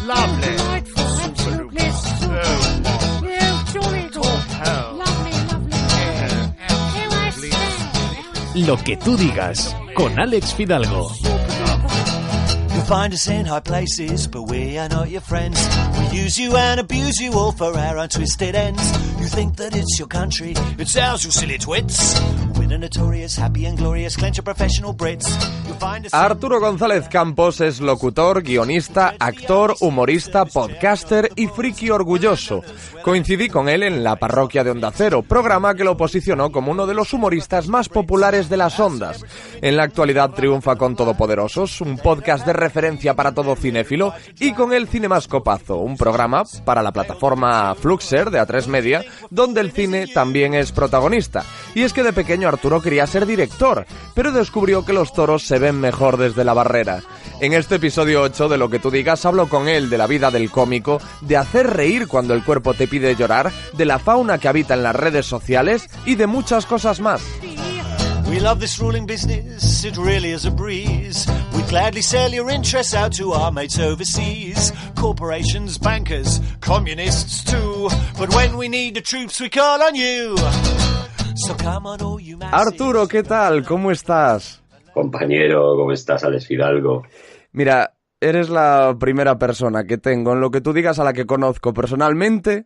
Lovely. Absolutely super. Yeah, jolly good. Lovely. Here I stand. Lo que tú digas, con Alex Fidalgo. You'll find us in high places, but we are not your friends. We use you and abuse you all for our own twisted ends. You think that it's your country, it's ours, you silly twits. We're the notorious, happy and glorious, clench of professional Brits. You'll find us Arturo González Campos es locutor, guionista, actor, humorista, podcaster y friki orgulloso. Coincidí con él en La Parroquia de Onda Cero, programa que lo posicionó como uno de los humoristas más populares de las ondas. En la actualidad triunfa con Todopoderosos, un podcast de referencia para todo cinéfilo, y con el Cinemascopazo, un programa para la plataforma Fluxer de A3 Media, donde el cine también es protagonista. Y es que de pequeño Arturo quería ser director, pero descubrió que los toros se ven mejor desde la barrera. En este episodio 8 de Lo que tú digas hablo con él de la vida del cómico, de hacer reír cuando el cuerpo te pide llorar, de la fauna que habita en las redes sociales y de muchas cosas más. We love this ruling business, it really is a breeze. We'd gladly sell your interests out to our mates overseas. Corporations, bankers, communists too. But when we need the troops, we call on you. So come on, all you masses. Arturo, ¿qué tal? ¿Cómo estás? Compañero, ¿cómo estás, Alex Fidalgo? Mira, eres la primera persona que tengo en Lo que tú digas a la que conozco personalmente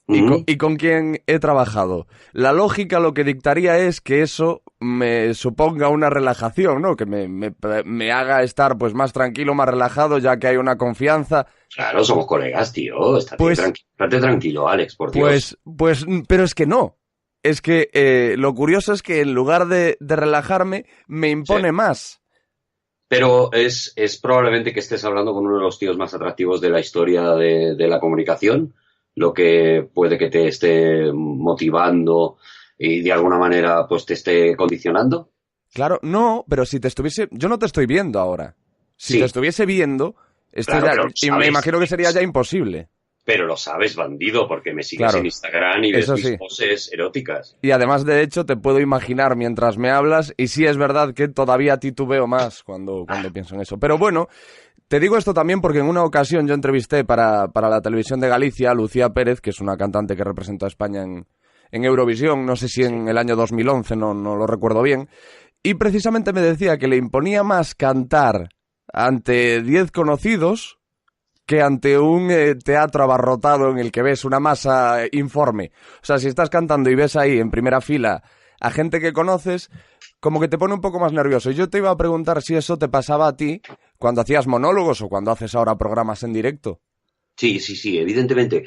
y con quien he trabajado. La lógica lo que dictaría es que eso me suponga una relajación, ¿no? Que me haga estar pues más tranquilo, más relajado, ya que hay una confianza. Claro, somos colegas, tío. Estate tranquilo, Alex, por Dios. Pues, pero es que no. Es que lo curioso es que en lugar de relajarme, me impone más. Pero es probablemente que estés hablando con uno de los tíos más atractivos de la historia de la comunicación, lo que puede que te esté motivando y de alguna manera pues te esté condicionando. Claro, no, pero si te estuviese... Yo no te estoy viendo ahora. Si te estuviese viendo, y me imagino que sería ya imposible. Pero lo sabes, bandido, porque me sigues en Instagram y ves mis poses eróticas. Y además, de hecho, te puedo imaginar mientras me hablas, y sí es verdad que todavía titubeo más cuando pienso en eso. Pero bueno, te digo esto también porque en una ocasión yo entrevisté para la televisión de Galicia a Lucía Pérez, que es una cantante que representó a España en Eurovisión, no sé si en el año 2011, no lo recuerdo bien, y precisamente me decía que le imponía más cantar ante 10 conocidos que ante un teatro abarrotado en el que ves una masa informe. O sea, si estás cantando y ves ahí en primera fila a gente que conoces, como que te pone un poco más nervioso. Y yo te iba a preguntar si eso te pasaba a ti cuando hacías monólogos o cuando haces ahora programas en directo. Sí, evidentemente.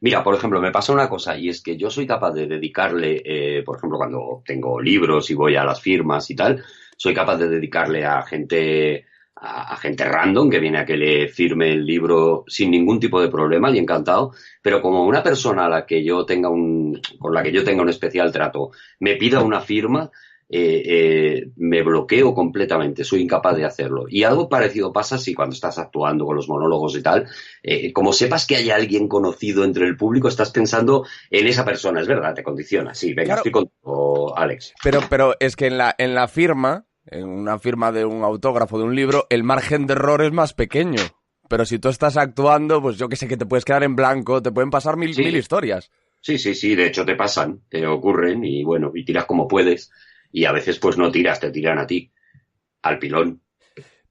Mira, por ejemplo, me pasa una cosa, y es que yo soy capaz de dedicarle, por ejemplo, cuando tengo libros y voy a las firmas y tal, soy capaz de dedicarle a gente random que viene a que le firme el libro sin ningún tipo de problema y encantado, pero como una persona con la que yo tenga un especial trato me pida una firma, me bloqueo completamente, soy incapaz de hacerlo. Y algo parecido pasa si cuando estás actuando con los monólogos y tal, como sepas que hay alguien conocido entre el público, estás pensando en esa persona, es verdad, te condiciona. Sí, venga, claro. Estoy contigo, Alex. Pero es que en la firma, en una firma de un autógrafo de un libro, el margen de error es más pequeño. Pero si tú estás actuando, pues yo que sé, que te puedes quedar en blanco, te pueden pasar mil historias. Sí, de hecho te pasan, te ocurren y bueno, y tiras como puedes. Y a veces pues no tiras, te tiran a ti, al pilón.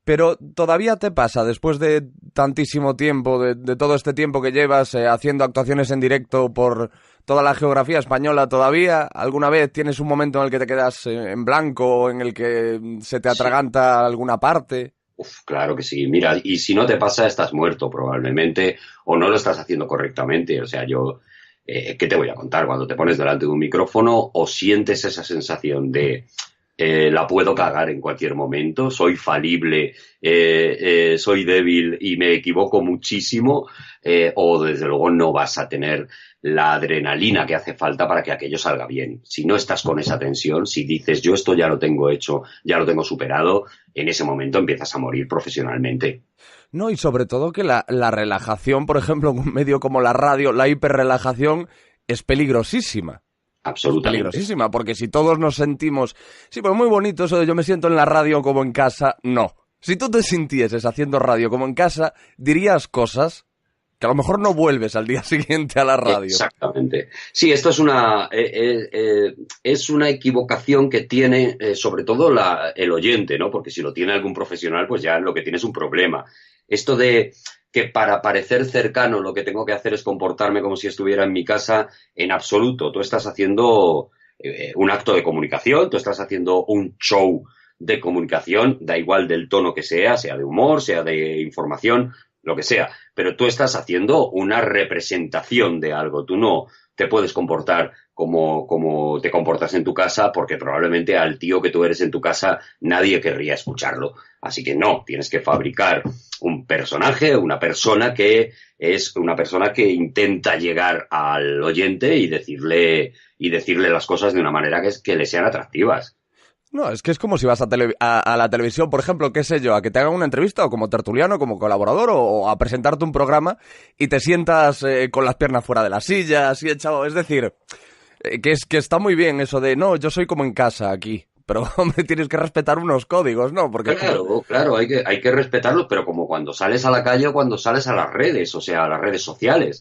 Pero todavía te pasa, después de tantísimo tiempo, de todo este tiempo que llevas haciendo actuaciones en directo por toda la geografía española, ¿todavía alguna vez tienes un momento en el que te quedas en blanco o en el que se te atraganta alguna parte? Claro que sí. Mira, y si no te pasa, estás muerto probablemente o no lo estás haciendo correctamente. O sea, yo... ¿qué te voy a contar? Cuando te pones delante de un micrófono o sientes esa sensación de la puedo cagar en cualquier momento, soy falible, soy débil y me equivoco muchísimo, o desde luego no vas a tener la adrenalina que hace falta para que aquello salga bien. Si no estás con esa tensión, si dices yo esto ya lo tengo hecho, ya lo tengo superado, en ese momento empiezas a morir profesionalmente. No, y sobre todo que la relajación, por ejemplo, en un medio como la radio, la hiperrelajación es peligrosísima. Absolutamente. Peligrosísima, porque si todos nos sentimos... Sí, pues muy bonito eso de yo me siento en la radio como en casa, no. Si tú te sintieses haciendo radio como en casa, dirías cosas que a lo mejor no vuelves al día siguiente a la radio. Exactamente. Sí, esto es una equivocación que tiene sobre todo el oyente, ¿no? Porque si lo tiene algún profesional, pues ya lo que tiene es un problema. Esto de que para parecer cercano lo que tengo que hacer es comportarme como si estuviera en mi casa, en absoluto. Tú estás haciendo un acto de comunicación, tú estás haciendo un show de comunicación, da igual del tono que sea de humor, sea de información, lo que sea, pero tú estás haciendo una representación de algo. Tú no te puedes comportar como te comportas en tu casa, porque probablemente al tío que tú eres en tu casa nadie querría escucharlo. Así que no, tienes que fabricar un personaje, una persona que es una persona que intenta llegar al oyente y decirle las cosas de una manera que le sean atractivas. No, es que es como si vas a la televisión, por ejemplo, qué sé yo, a que te hagan una entrevista o como tertuliano, como colaborador o a presentarte un programa y te sientas con las piernas fuera de la silla, así echado. Es decir, que está muy bien eso de, no, yo soy como en casa aquí. Pero, hombre, tienes que respetar unos códigos, ¿no? Porque Claro, hay que respetarlos, pero como cuando sales a la calle o cuando sales a las redes, o sea, a las redes sociales.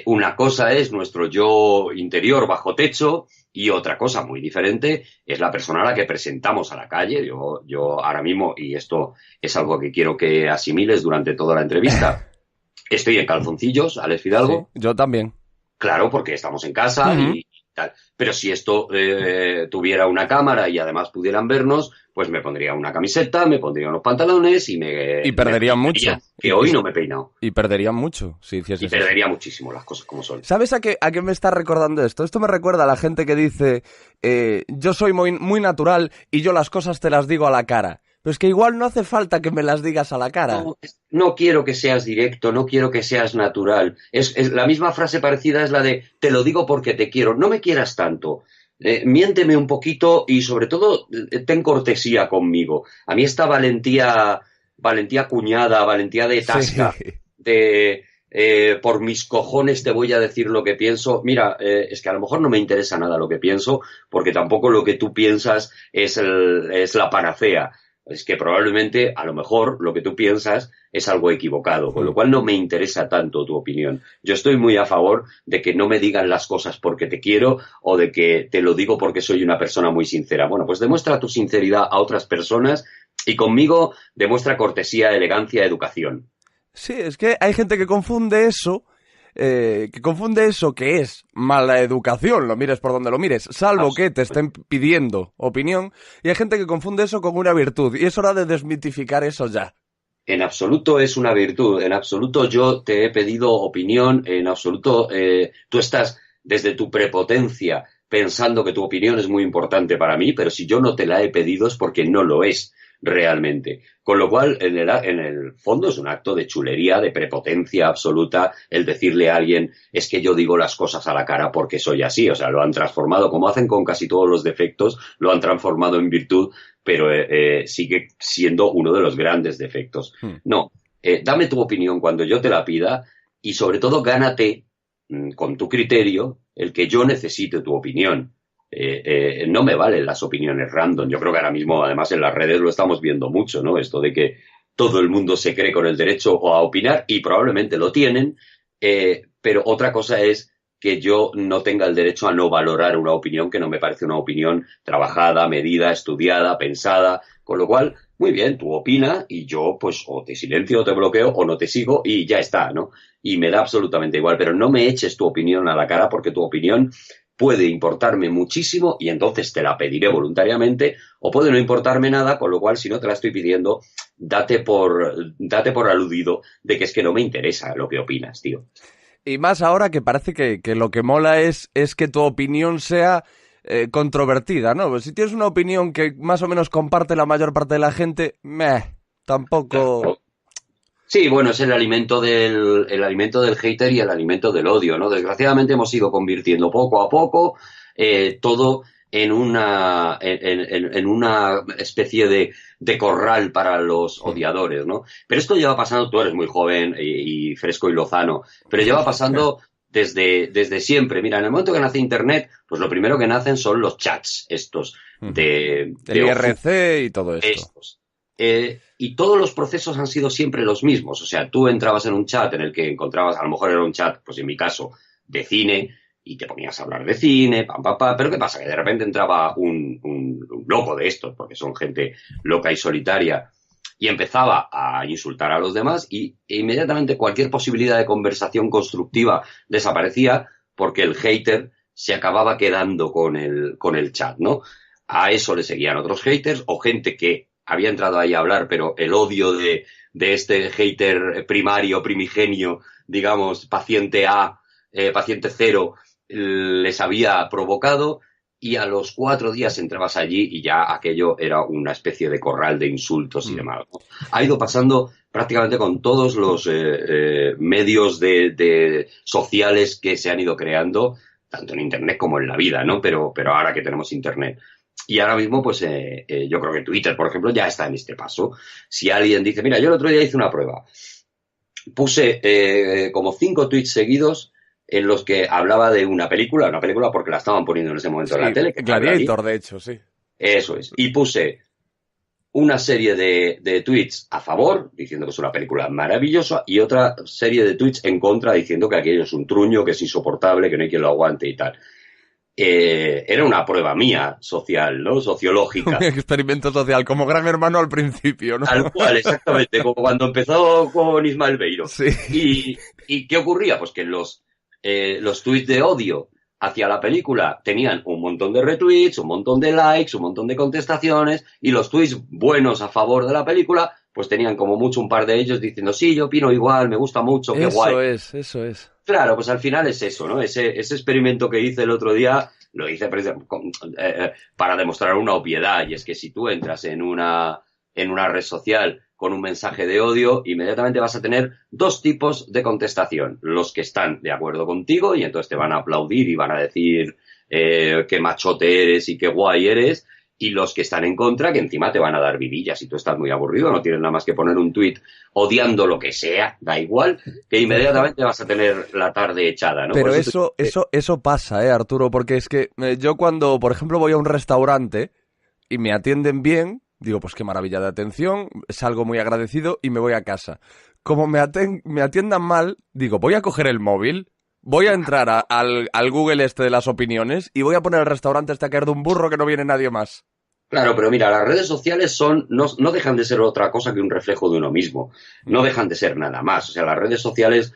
Una cosa es nuestro yo interior bajo techo y otra cosa muy diferente es la persona a la que presentamos a la calle. Yo ahora mismo, y esto es algo que quiero que asimiles durante toda la entrevista, estoy en calzoncillos, Alex Fidalgo. Sí, yo también. Claro, porque estamos en casa y tal. Pero si esto tuviera una cámara y además pudieran vernos, pues me pondría una camiseta, me pondría unos pantalones y perderían mucho. Que hoy no me he peinado. Y perderían mucho si hicieses eso. Perdería muchísimo las cosas como son. ¿Sabes a qué me está recordando esto? Esto me recuerda a la gente que dice yo soy muy, muy natural y yo las cosas te las digo a la cara. Pero es que igual no hace falta que me las digas a la cara. No quiero que seas directo, no quiero que seas natural. Es la misma frase parecida es la de te lo digo porque te quiero. No me quieras tanto. Miénteme un poquito y sobre todo ten cortesía conmigo. A mí esta valentía cuñada, valentía de tasca, sí. De por mis cojones te voy a decir lo que pienso. Mira, es que a lo mejor no me interesa nada lo que pienso, porque tampoco lo que tú piensas es la panacea. Es que probablemente, a lo mejor, lo que tú piensas es algo equivocado, con lo cual no me interesa tanto tu opinión. Yo estoy muy a favor de que no me digan las cosas porque te quiero o de que te lo digo porque soy una persona muy sincera. Bueno, pues demuestra tu sinceridad a otras personas y conmigo demuestra cortesía, elegancia, educación. Sí, es que hay gente que confunde eso... que es mala educación, lo mires por donde lo mires, salvo que te estén pidiendo opinión, y hay gente que confunde eso con una virtud, y es hora de desmitificar eso ya. En absoluto es una virtud, en absoluto yo te he pedido opinión, en absoluto tú estás desde tu prepotencia pensando que tu opinión es muy importante para mí, pero si yo no te la he pedido es porque no lo es realmente. Con lo cual, en el fondo es un acto de chulería, de prepotencia absoluta, el decirle a alguien, es que yo digo las cosas a la cara porque soy así. O sea, lo han transformado, como hacen con casi todos los defectos, lo han transformado en virtud, pero sigue siendo uno de los grandes defectos. No, dame tu opinión cuando yo te la pida y sobre todo gánate con tu criterio el que yo necesite tu opinión. No me valen las opiniones random. Yo creo que ahora mismo, además, en las redes lo estamos viendo mucho, ¿no? Esto de que todo el mundo se cree con el derecho a opinar y probablemente lo tienen, pero otra cosa es que yo no tenga el derecho a no valorar una opinión que no me parece una opinión trabajada, medida, estudiada, pensada, con lo cual, muy bien, tú opinas y yo pues o te silencio o te bloqueo o no te sigo y ya está, ¿no? Y me da absolutamente igual, pero no me eches tu opinión a la cara porque tu opinión puede importarme muchísimo y entonces te la pediré voluntariamente, o puede no importarme nada, con lo cual si no te la estoy pidiendo, date por aludido de que es que no me interesa lo que opinas, tío. Y más ahora que parece que lo que mola es que tu opinión sea controvertida, ¿no? Pues si tienes una opinión que más o menos comparte la mayor parte de la gente, tampoco... Claro. Sí, bueno, es el alimento del hater y el alimento del odio, ¿no? Desgraciadamente hemos ido convirtiendo poco a poco todo en una especie de corral para los odiadores, ¿no? Pero esto lleva pasando, tú eres muy joven y fresco y lozano, pero lleva pasando desde siempre. Mira, en el momento que nace Internet, pues lo primero que nacen son los chats estos de IRC y todo esto. Estos. Y todos los procesos han sido siempre los mismos. O sea, tú entrabas en un chat en el que encontrabas, a lo mejor era un chat, pues en mi caso, de cine, y te ponías a hablar de cine, pero ¿qué pasa? Que de repente entraba un loco de estos, porque son gente loca y solitaria, y empezaba a insultar a los demás, y inmediatamente cualquier posibilidad de conversación constructiva desaparecía, porque el hater se acababa quedando con el chat, ¿no? A eso le seguían otros haters, o gente que había entrado ahí a hablar, pero el odio de este hater primario, primigenio, digamos, paciente A, paciente cero, les había provocado, y a los 4 días entrabas allí y ya aquello era una especie de corral de insultos y demás, ¿no? Ha ido pasando prácticamente con todos los medios de sociales que se han ido creando, tanto en Internet como en la vida, ¿no? Pero ahora que tenemos Internet. Y ahora mismo, pues yo creo que Twitter, por ejemplo, ya está en este paso. Si alguien dice, mira, yo el otro día hice una prueba, puse como 5 tweets seguidos en los que hablaba de una película porque la estaban poniendo en ese momento en la tele. Gladiator, de hecho, sí. Eso es. Y puse una serie de tweets a favor, diciendo que es una película maravillosa, y otra serie de tweets en contra, diciendo que aquello es un truño, que es insoportable, que no hay quien lo aguante y tal. Era una prueba mía social, ¿no? Sociológica. Un experimento social, como Gran Hermano al principio, ¿no? Tal cual, exactamente, como cuando empezó con Ismael Beiro. Sí. ¿Y qué ocurría? Pues que los tweets de odio hacia la película tenían un montón de retweets, un montón de likes, un montón de contestaciones, y los tweets buenos a favor de la película, pues tenían como mucho un par de ellos diciendo, sí, yo opino igual, me gusta mucho, qué guay. Eso es. Claro, pues al final es eso, ¿no? Ese experimento que hice el otro día, lo hice para demostrar una obviedad, y es que si tú entras en una red social con un mensaje de odio, inmediatamente vas a tener 2 tipos de contestación. Los que están de acuerdo contigo y entonces te van a aplaudir y van a decir qué machote eres y qué guay eres, y los que están en contra, que encima te van a dar vidillas. Si tú estás muy aburrido, no tienes nada más que poner un tuit odiando lo que sea, da igual, que inmediatamente vas a tener la tarde echada, ¿no? Pero eso pasa, Arturo, porque es que yo cuando, por ejemplo, voy a un restaurante y me atienden bien, digo, pues qué maravilla de atención, salgo muy agradecido y me voy a casa. Como me atiendan mal, digo, voy a coger el móvil, voy a entrar al Google de las opiniones y voy a poner el restaurante a caer de un burro que no viene nadie más. Claro, pero mira, las redes sociales no dejan de ser otra cosa que un reflejo de uno mismo. No dejan de ser nada más. O sea, las redes sociales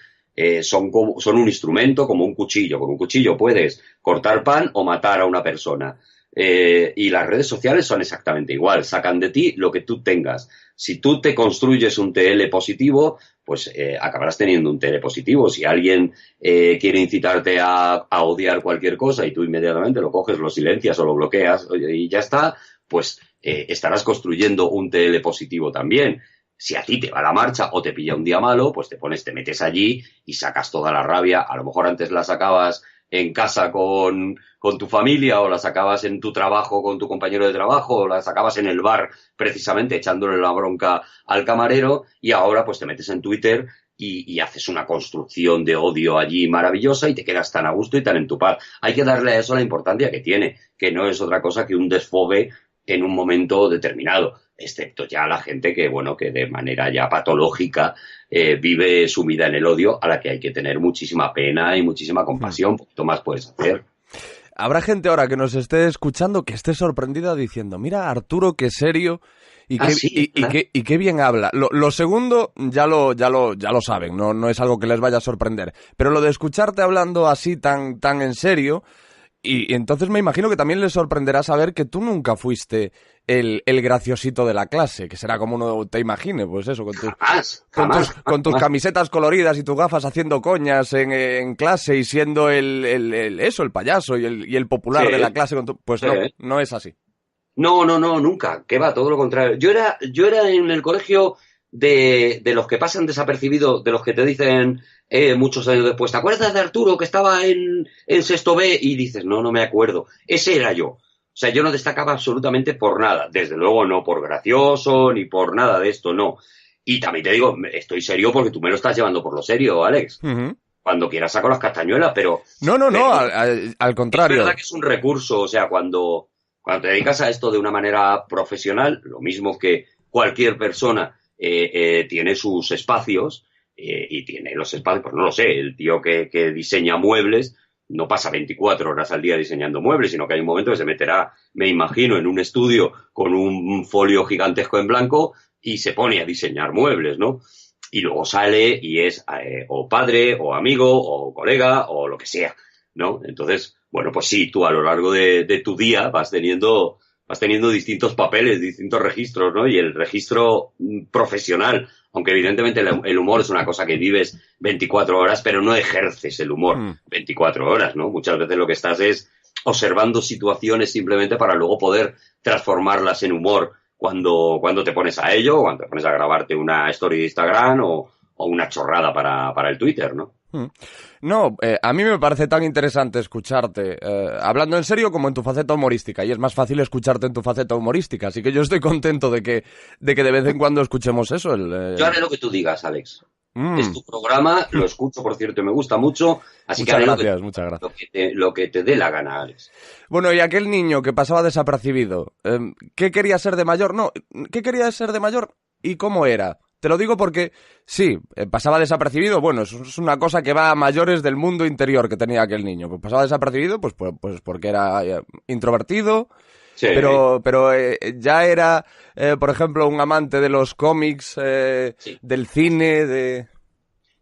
son un instrumento, como un cuchillo. Con un cuchillo puedes cortar pan o matar a una persona. Y las redes sociales son exactamente igual. Sacan de ti lo que tú tengas. Si tú te construyes un TL positivo, pues acabarás teniendo un TL positivo. Si alguien quiere incitarte a odiar cualquier cosa y tú inmediatamente lo coges, lo silencias o lo bloqueas y ya está, pues estarás construyendo un TL positivo también. Si a ti te va la marcha o te pilla un día malo, pues te metes allí y sacas toda la rabia. A lo mejor antes la sacabas en casa con tu familia, o la sacabas en tu trabajo con tu compañero de trabajo, o la sacabas en el bar precisamente echándole la bronca al camarero, y ahora pues te metes en Twitter y haces una construcción de odio allí maravillosa y te quedas tan a gusto y tan en tu paz. Hay que darle a eso la importancia que tiene, que no es otra cosa que un desfogue en un momento determinado, excepto ya la gente que de manera ya patológica vive sumida en el odio, a la que hay que tener muchísima pena y muchísima compasión. Poquito más puedes hacer. Habrá gente ahora que nos esté escuchando que esté sorprendida diciendo, mira, Arturo, qué serio y qué bien habla. Lo segundo ya lo saben, no es algo que les vaya a sorprender. Pero lo de escucharte hablando así tan en serio, y entonces me imagino que también les sorprenderá saber que tú nunca fuiste el graciosito de la clase, que será como uno te imagine, pues eso, con tus camisetas coloridas y tus gafas haciendo coñas en clase y siendo el payaso y el popular de la clase. Pues no es así. No, nunca, que va, todo lo contrario. Yo era en el colegio de los que pasan desapercibidos, de los que te dicen muchos años después, ¿te acuerdas de Arturo que estaba en sexto B? Y dices, no me acuerdo. Ese era yo. O sea, yo no destacaba absolutamente por nada. Desde luego no por gracioso, ni por nada de esto, no. Y también te digo, estoy serio porque tú me lo estás llevando por lo serio, Alex. Uh-huh. Cuando quieras saco las castañuelas, pero... No, al contrario. Es verdad que es un recurso, o sea, cuando te dedicas a esto de una manera profesional, lo mismo que cualquier persona tiene sus espacios y tiene los espacios, pues no lo sé, el tío que diseña muebles no pasa 24 horas al día diseñando muebles, sino que hay un momento que se meterá, me imagino, en un estudio con un folio gigantesco en blanco y se pone a diseñar muebles, ¿no? Y luego sale y es o padre, o amigo, o colega, o lo que sea, ¿no? Entonces, bueno, pues sí, tú a lo largo de tu día vas teniendo distintos papeles, distintos registros, ¿no? Y el registro profesional, aunque evidentemente el humor es una cosa que vives 24 horas, pero no ejerces el humor 24 horas, ¿no? Muchas veces lo que estás es observando situaciones simplemente para luego poder transformarlas en humor cuando te pones a ello, o cuando te pones a grabarte una story de Instagram o una chorrada para el Twitter, ¿no? No, a mí me parece tan interesante escucharte, hablando en serio como en tu faceta humorística, y es más fácil escucharte en tu faceta humorística, así que yo estoy contento de que de vez en cuando escuchemos eso. Yo haré lo que tú digas, Alex. Es tu programa, lo escucho, por cierto, y me gusta mucho, así muchas que gracias, muchas gracias. Lo que te dé la gana, Alex. Bueno, y aquel niño que pasaba desapercibido, ¿qué quería ser de mayor? No, ¿qué quería ser de mayor y cómo era? Te lo digo porque, sí, pasaba desapercibido, bueno, es una cosa que va a mayores del mundo interior que tenía aquel niño. Pues pasaba desapercibido pues porque era introvertido, sí. pero ya era, por ejemplo, un amante de los cómics, sí. Del cine, de...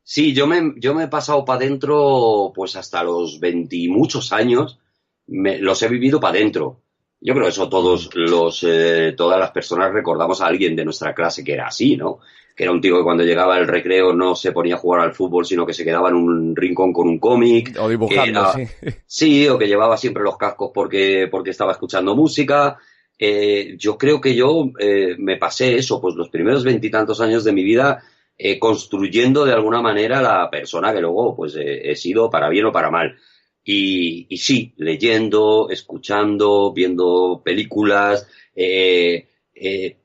Sí, yo me he pasado para adentro pues hasta los 20 y muchos años, los he vivido para adentro. Yo creo que eso todas las personas recordamos a alguien de nuestra clase que era así, ¿no? Que era un tío que cuando llegaba el recreo no se ponía a jugar al fútbol, sino que se quedaba en un rincón con un cómic. O dibujando, sí. Sí, o que llevaba siempre los cascos porque estaba escuchando música. Yo creo que yo me pasé eso, pues los primeros 20 y tantos años de mi vida construyendo de alguna manera la persona que luego pues he sido para bien o para mal. Y sí, leyendo, escuchando, viendo películas,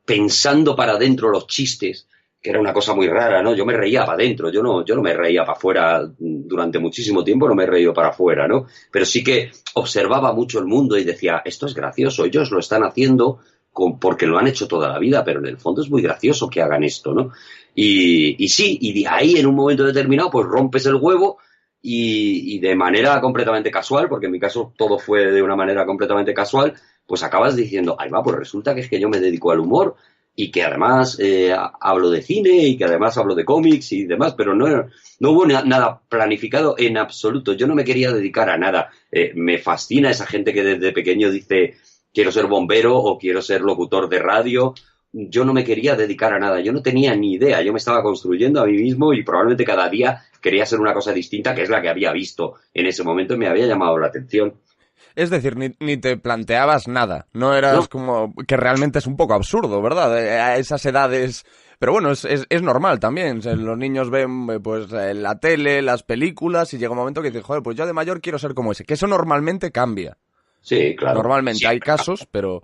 pensando para adentro los chistes, que era una cosa muy rara, ¿no? Yo me reía para adentro, yo no me reía para afuera durante muchísimo tiempo, no me he reído para afuera, ¿no? Pero sí que observaba mucho el mundo y decía, esto es gracioso, ellos lo están haciendo porque lo han hecho toda la vida, pero en el fondo es muy gracioso que hagan esto, ¿no? Y sí, y de ahí en un momento determinado pues rompes el huevo y de manera completamente casual, porque en mi caso todo fue de una manera completamente casual, pues acabas diciendo, ay va, pues resulta que es que yo me dedico al humor y que además hablo de cine y que además hablo de cómics y demás, pero no hubo nada planificado en absoluto. Yo no me quería dedicar a nada. Me fascina esa gente que desde pequeño dice quiero ser bombero o quiero ser locutor de radio. Yo no me quería dedicar a nada, yo no tenía ni idea, yo me estaba construyendo a mí mismo y probablemente cada día quería ser una cosa distinta, que es la que había visto en ese momento y me había llamado la atención. Es decir, ni te planteabas nada, no eras como que realmente es un poco absurdo, ¿verdad? A esas edades, pero bueno, es normal también, los niños ven pues la tele, las películas y llega un momento que dicen, joder, pues yo de mayor quiero ser como ese, que eso normalmente cambia. Sí, claro. Normalmente hay casos, pero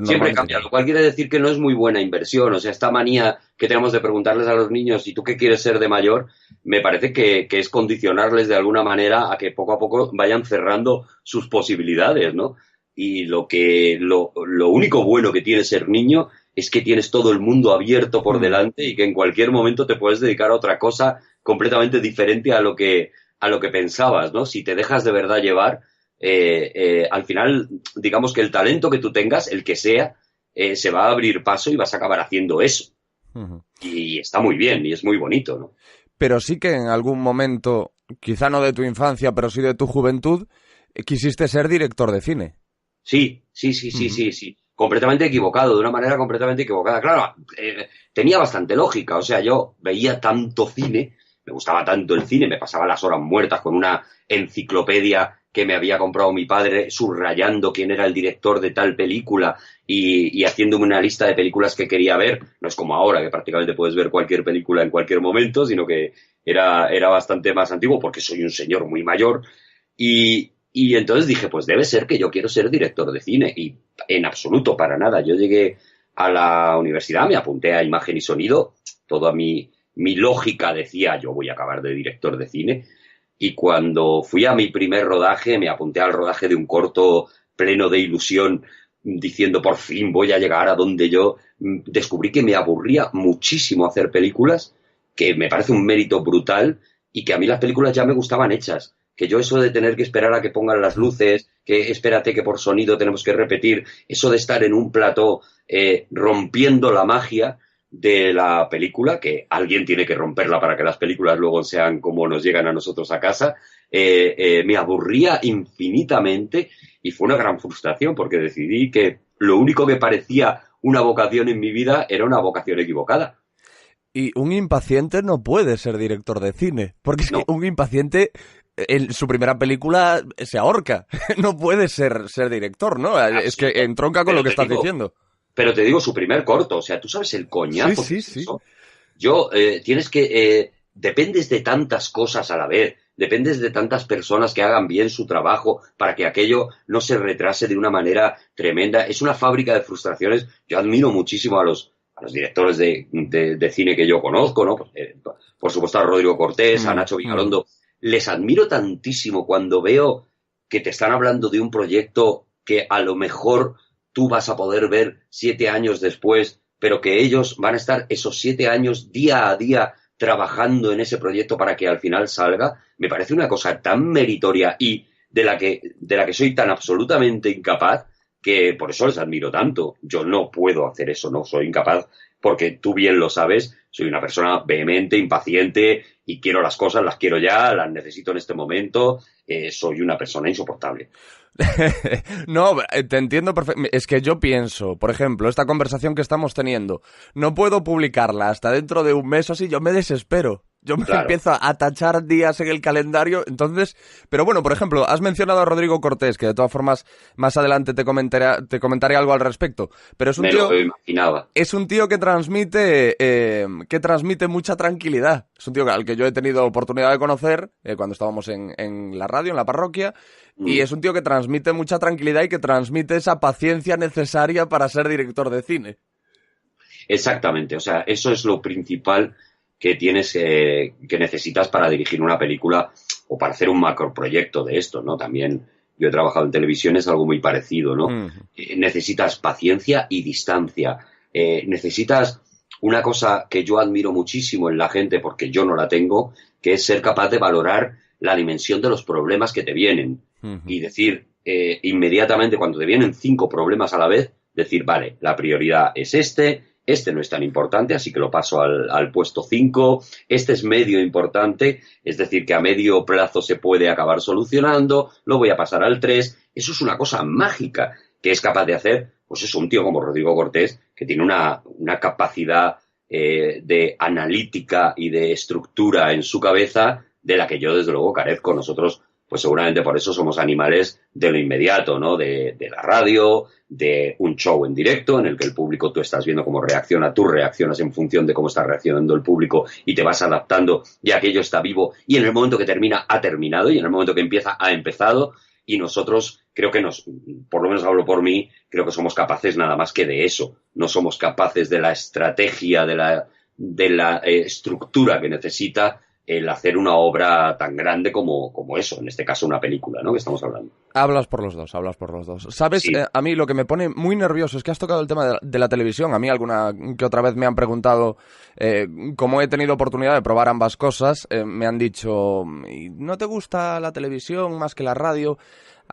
siempre cambia, lo cual quiere decir que no es muy buena inversión. O sea, esta manía que tenemos de preguntarles a los niños ¿y tú qué quieres ser de mayor? Me parece que es condicionarles de alguna manera a que poco a poco vayan cerrando sus posibilidades, ¿no? Y lo único bueno que tiene ser niño es que tienes todo el mundo abierto por delante y que en cualquier momento te puedes dedicar a otra cosa completamente diferente a lo que pensabas, ¿no? Si te dejas de verdad llevar, al final, digamos que el talento que tú tengas, el que sea, se va a abrir paso y vas a acabar haciendo eso. Uh-huh. Y está muy bien y es muy bonito, ¿no? Pero sí que en algún momento, quizá no de tu infancia, pero sí de tu juventud, quisiste ser director de cine. Sí. Completamente equivocado, de una manera completamente equivocada. Claro, tenía bastante lógica. O sea, yo veía tanto cine, me gustaba tanto el cine, me pasaba las horas muertas con una enciclopedia que me había comprado mi padre, subrayando quién era el director de tal película y haciéndome una lista de películas que quería ver. No es como ahora, que prácticamente puedes ver cualquier película en cualquier momento, sino que era bastante más antiguo porque soy un señor muy mayor. Y entonces dije, pues debe ser que yo quiero ser director de cine. Y en absoluto, para nada. Yo llegué a la universidad, me apunté a imagen y sonido. Toda mi lógica decía, yo voy a acabar de director de cine. Y cuando fui a mi primer rodaje, me apunté al rodaje de un corto pleno de ilusión diciendo por fin voy a llegar a donde yo descubrí que me aburría muchísimo hacer películas, que me parece un mérito brutal y que a mí las películas ya me gustaban hechas. Que yo eso de tener que esperar a que pongan las luces, que espérate que por sonido tenemos que repetir, eso de estar en un plató rompiendo la magia de la película, que alguien tiene que romperla para que las películas luego sean como nos llegan a nosotros a casa, me aburría infinitamente y fue una gran frustración porque decidí que lo único que parecía una vocación en mi vida era una vocación equivocada. Y un impaciente no puede ser director de cine, porque es que un impaciente en su primera película se ahorca, no puede ser director, ¿no? Es que entronca con lo que estás diciendo. Pero te digo, su primer corto, o sea, ¿tú sabes el coñazo? Sí. Yo, tienes que... dependes de tantas cosas a la vez, dependes de tantas personas que hagan bien su trabajo para que aquello no se retrase de una manera tremenda. Es una fábrica de frustraciones. Yo admiro muchísimo a los directores de cine que yo conozco, ¿no? Por supuesto a Rodrigo Cortés, a Nacho Vigalondo. Les admiro tantísimo cuando veo que te están hablando de un proyecto que a lo mejor tú vas a poder ver 7 años después, pero que ellos van a estar esos 7 años día a día trabajando en ese proyecto para que al final salga. Me parece una cosa tan meritoria y de la que soy tan absolutamente incapaz, que por eso les admiro tanto. Yo no puedo hacer eso, no soy incapaz, porque tú bien lo sabes, soy una persona vehemente, impaciente y quiero las cosas, las quiero ya, las necesito en este momento, soy una persona insoportable. No, te entiendo perfectamente. Es que yo pienso, por ejemplo, esta conversación que estamos teniendo, no puedo publicarla hasta dentro de un mes o así, yo me desespero. Yo me empiezo a tachar días en el calendario, entonces... Pero bueno, por ejemplo, has mencionado a Rodrigo Cortés, que de todas formas más adelante te comentaré algo al respecto. Pero es un tío... Me lo imaginaba. Es un tío que transmite mucha tranquilidad. Es un tío al que yo he tenido oportunidad de conocer cuando estábamos en la radio, en la parroquia, y es un tío que transmite mucha tranquilidad y que transmite esa paciencia necesaria para ser director de cine. Exactamente, o sea, eso es lo principal que tienes, que necesitas para dirigir una película o para hacer un macroproyecto de esto, ¿no? También yo he trabajado en televisión, es algo muy parecido, ¿no? Necesitas paciencia y distancia. Necesitas una cosa que yo admiro muchísimo en la gente, porque yo no la tengo, que es ser capaz de valorar la dimensión de los problemas que te vienen. Y decir, inmediatamente, cuando te vienen 5 problemas a la vez, decir, vale, la prioridad es este no es tan importante, así que lo paso al puesto 5, este es medio importante, es decir, que a medio plazo se puede acabar solucionando, lo voy a pasar al 3, eso es una cosa mágica que es capaz de hacer, pues es un tío como Rodrigo Cortés, que tiene una capacidad de analítica y de estructura en su cabeza, de la que yo desde luego carezco. Nosotros, pues seguramente por eso somos animales de lo inmediato, ¿no? De la radio, de un show en directo en el que el público, tú estás viendo cómo reacciona, tú reaccionas en función de cómo está reaccionando el público y te vas adaptando y aquello está vivo y en el momento que termina ha terminado y en el momento que empieza ha empezado y nosotros creo que por lo menos hablo por mí, creo que somos capaces nada más que de eso, no somos capaces de la estrategia, de la estructura que necesita el hacer una obra tan grande como eso, en este caso una película, ¿no? Que estamos hablando. Hablas por los dos. ¿Sabes? Sí. A mí lo que me pone muy nervioso es que has tocado el tema de la televisión. A mí alguna que otra vez me han preguntado, como he tenido oportunidad de probar ambas cosas, me han dicho, ¿no te gusta la televisión más que la radio?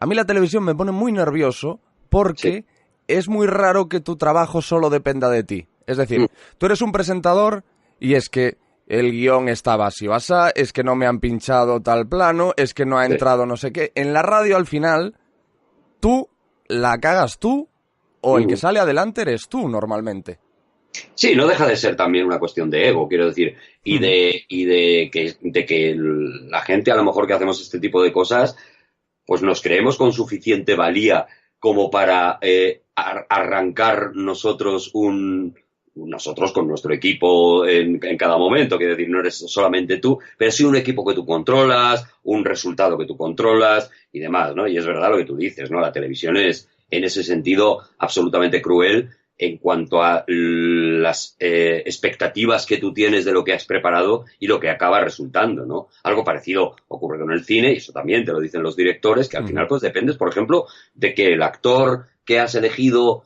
A mí la televisión me pone muy nervioso porque es muy raro que tu trabajo solo dependa de ti. Es decir, tú eres un presentador y es que el guión estaba así o asá, es que no me han pinchado tal plano, es que no ha entrado no sé qué. En la radio, al final, tú la cagas tú o el que sale adelante eres tú, normalmente. Sí, no deja de ser también una cuestión de ego, quiero decir, y de que la gente, a lo mejor que hacemos este tipo de cosas, pues nos creemos con suficiente valía como para arrancar nosotros con nuestro equipo en cada momento, quiero decir, no eres solamente tú, pero sí un equipo que tú controlas, un resultado que tú controlas y demás, ¿no? Y es verdad lo que tú dices, ¿no? La televisión es, en ese sentido, absolutamente cruel en cuanto a las expectativas que tú tienes de lo que has preparado y lo que acaba resultando, ¿no? Algo parecido ocurre con el cine, y eso también te lo dicen los directores, que al final pues dependes, por ejemplo, de que el actor que has elegido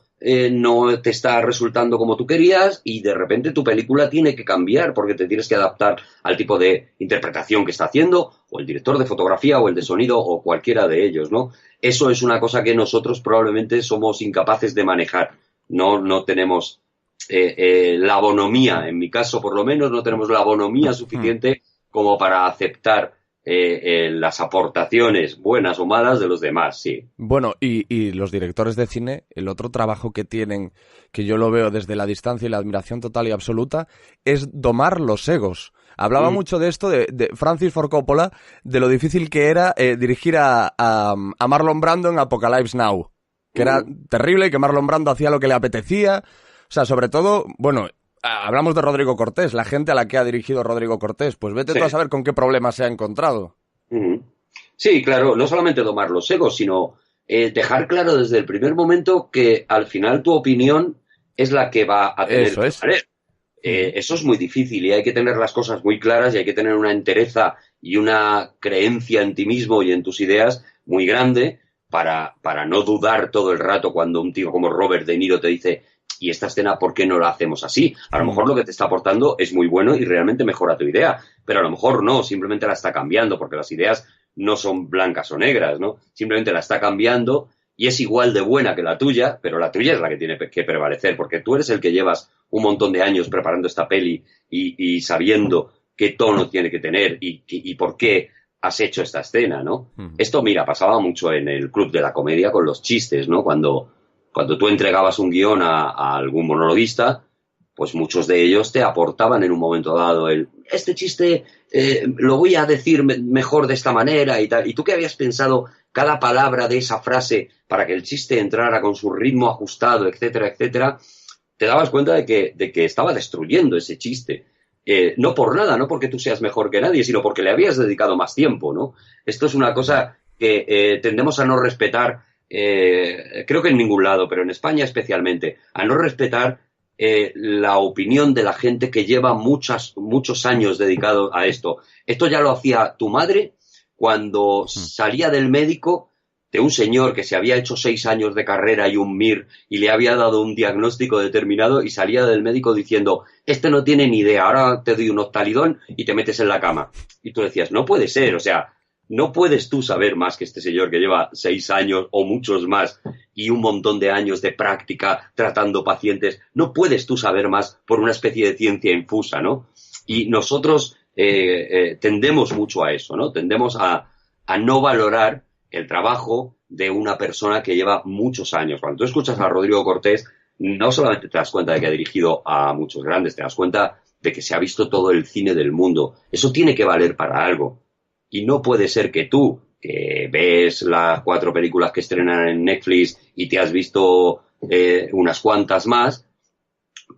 no te está resultando como tú querías y de repente tu película tiene que cambiar porque te tienes que adaptar al tipo de interpretación que está haciendo, o el director de fotografía o el de sonido o cualquiera de ellos, ¿no? Eso es una cosa que nosotros probablemente somos incapaces de manejar. No tenemos la bonomía, en mi caso por lo menos, no tenemos la bonomía suficiente como para aceptar las aportaciones buenas o malas de los demás, sí. Bueno, y los directores de cine, el otro trabajo que tienen, que yo lo veo desde la distancia y la admiración total y absoluta, es domar los egos. Hablaba mucho de esto de Francis Ford Coppola, de lo difícil que era dirigir a Marlon Brando en Apocalypse Now, que era terrible, que Marlon Brando hacía lo que le apetecía. O sea, sobre todo, bueno, hablamos de Rodrigo Cortés, la gente a la que ha dirigido Rodrigo Cortés, pues vete tú a saber con qué problemas se ha encontrado. Sí, claro, no solamente domar los egos, sino dejar claro desde el primer momento que al final tu opinión es la que va a tener que valer. Eso es muy difícil y hay que tener las cosas muy claras y hay que tener una entereza y una creencia en ti mismo y en tus ideas muy grande para no dudar todo el rato cuando un tío como Robert De Niro te dice: ¿y esta escena por qué no la hacemos así? A lo mejor lo que te está aportando es muy bueno y realmente mejora tu idea, pero a lo mejor no, simplemente la está cambiando, porque las ideas no son blancas o negras, ¿no? Simplemente la está cambiando y es igual de buena que la tuya, pero la tuya es la que tiene que prevalecer, porque tú eres el que llevas un montón de años preparando esta peli y sabiendo qué tono tiene que tener y por qué has hecho esta escena, ¿no? Esto, mira, pasaba mucho en el Club de la Comedia con los chistes, ¿no? Cuando tú entregabas un guión a algún monologuista, pues muchos de ellos te aportaban en un momento dado este chiste lo voy a decir mejor de esta manera y tal. Y tú que habías pensado cada palabra de esa frase para que el chiste entrara con su ritmo ajustado, etcétera, etcétera, te dabas cuenta de que estaba destruyendo ese chiste. No por nada, no porque tú seas mejor que nadie, sino porque le habías dedicado más tiempo, ¿no? Esto es una cosa que tendemos a no respetar. Creo que en ningún lado, pero en España especialmente, a no respetar la opinión de la gente que lleva muchos años dedicado a esto. Esto ya lo hacía tu madre cuando salía del médico, de un señor que se había hecho 6 años de carrera y un MIR y le había dado un diagnóstico determinado y salía del médico diciendo: este no tiene ni idea, ahora te doy un Octalidón y te metes en la cama. Y tú decías: no puede ser, o sea, no puedes tú saber más que este señor que lleva 6 años o muchos más y un montón de años de práctica tratando pacientes. No puedes tú saber más por una especie de ciencia infusa, ¿no? Y nosotros tendemos mucho a eso, ¿no? Tendemos a no valorar el trabajo de una persona que lleva muchos años. Cuando tú escuchas a Rodrigo Cortés, no solamente te das cuenta de que ha dirigido a muchos grandes, te das cuenta de que se ha visto todo el cine del mundo. Eso tiene que valer para algo. Y no puede ser que tú, que ves las 4 películas que estrenan en Netflix y te has visto unas cuantas más,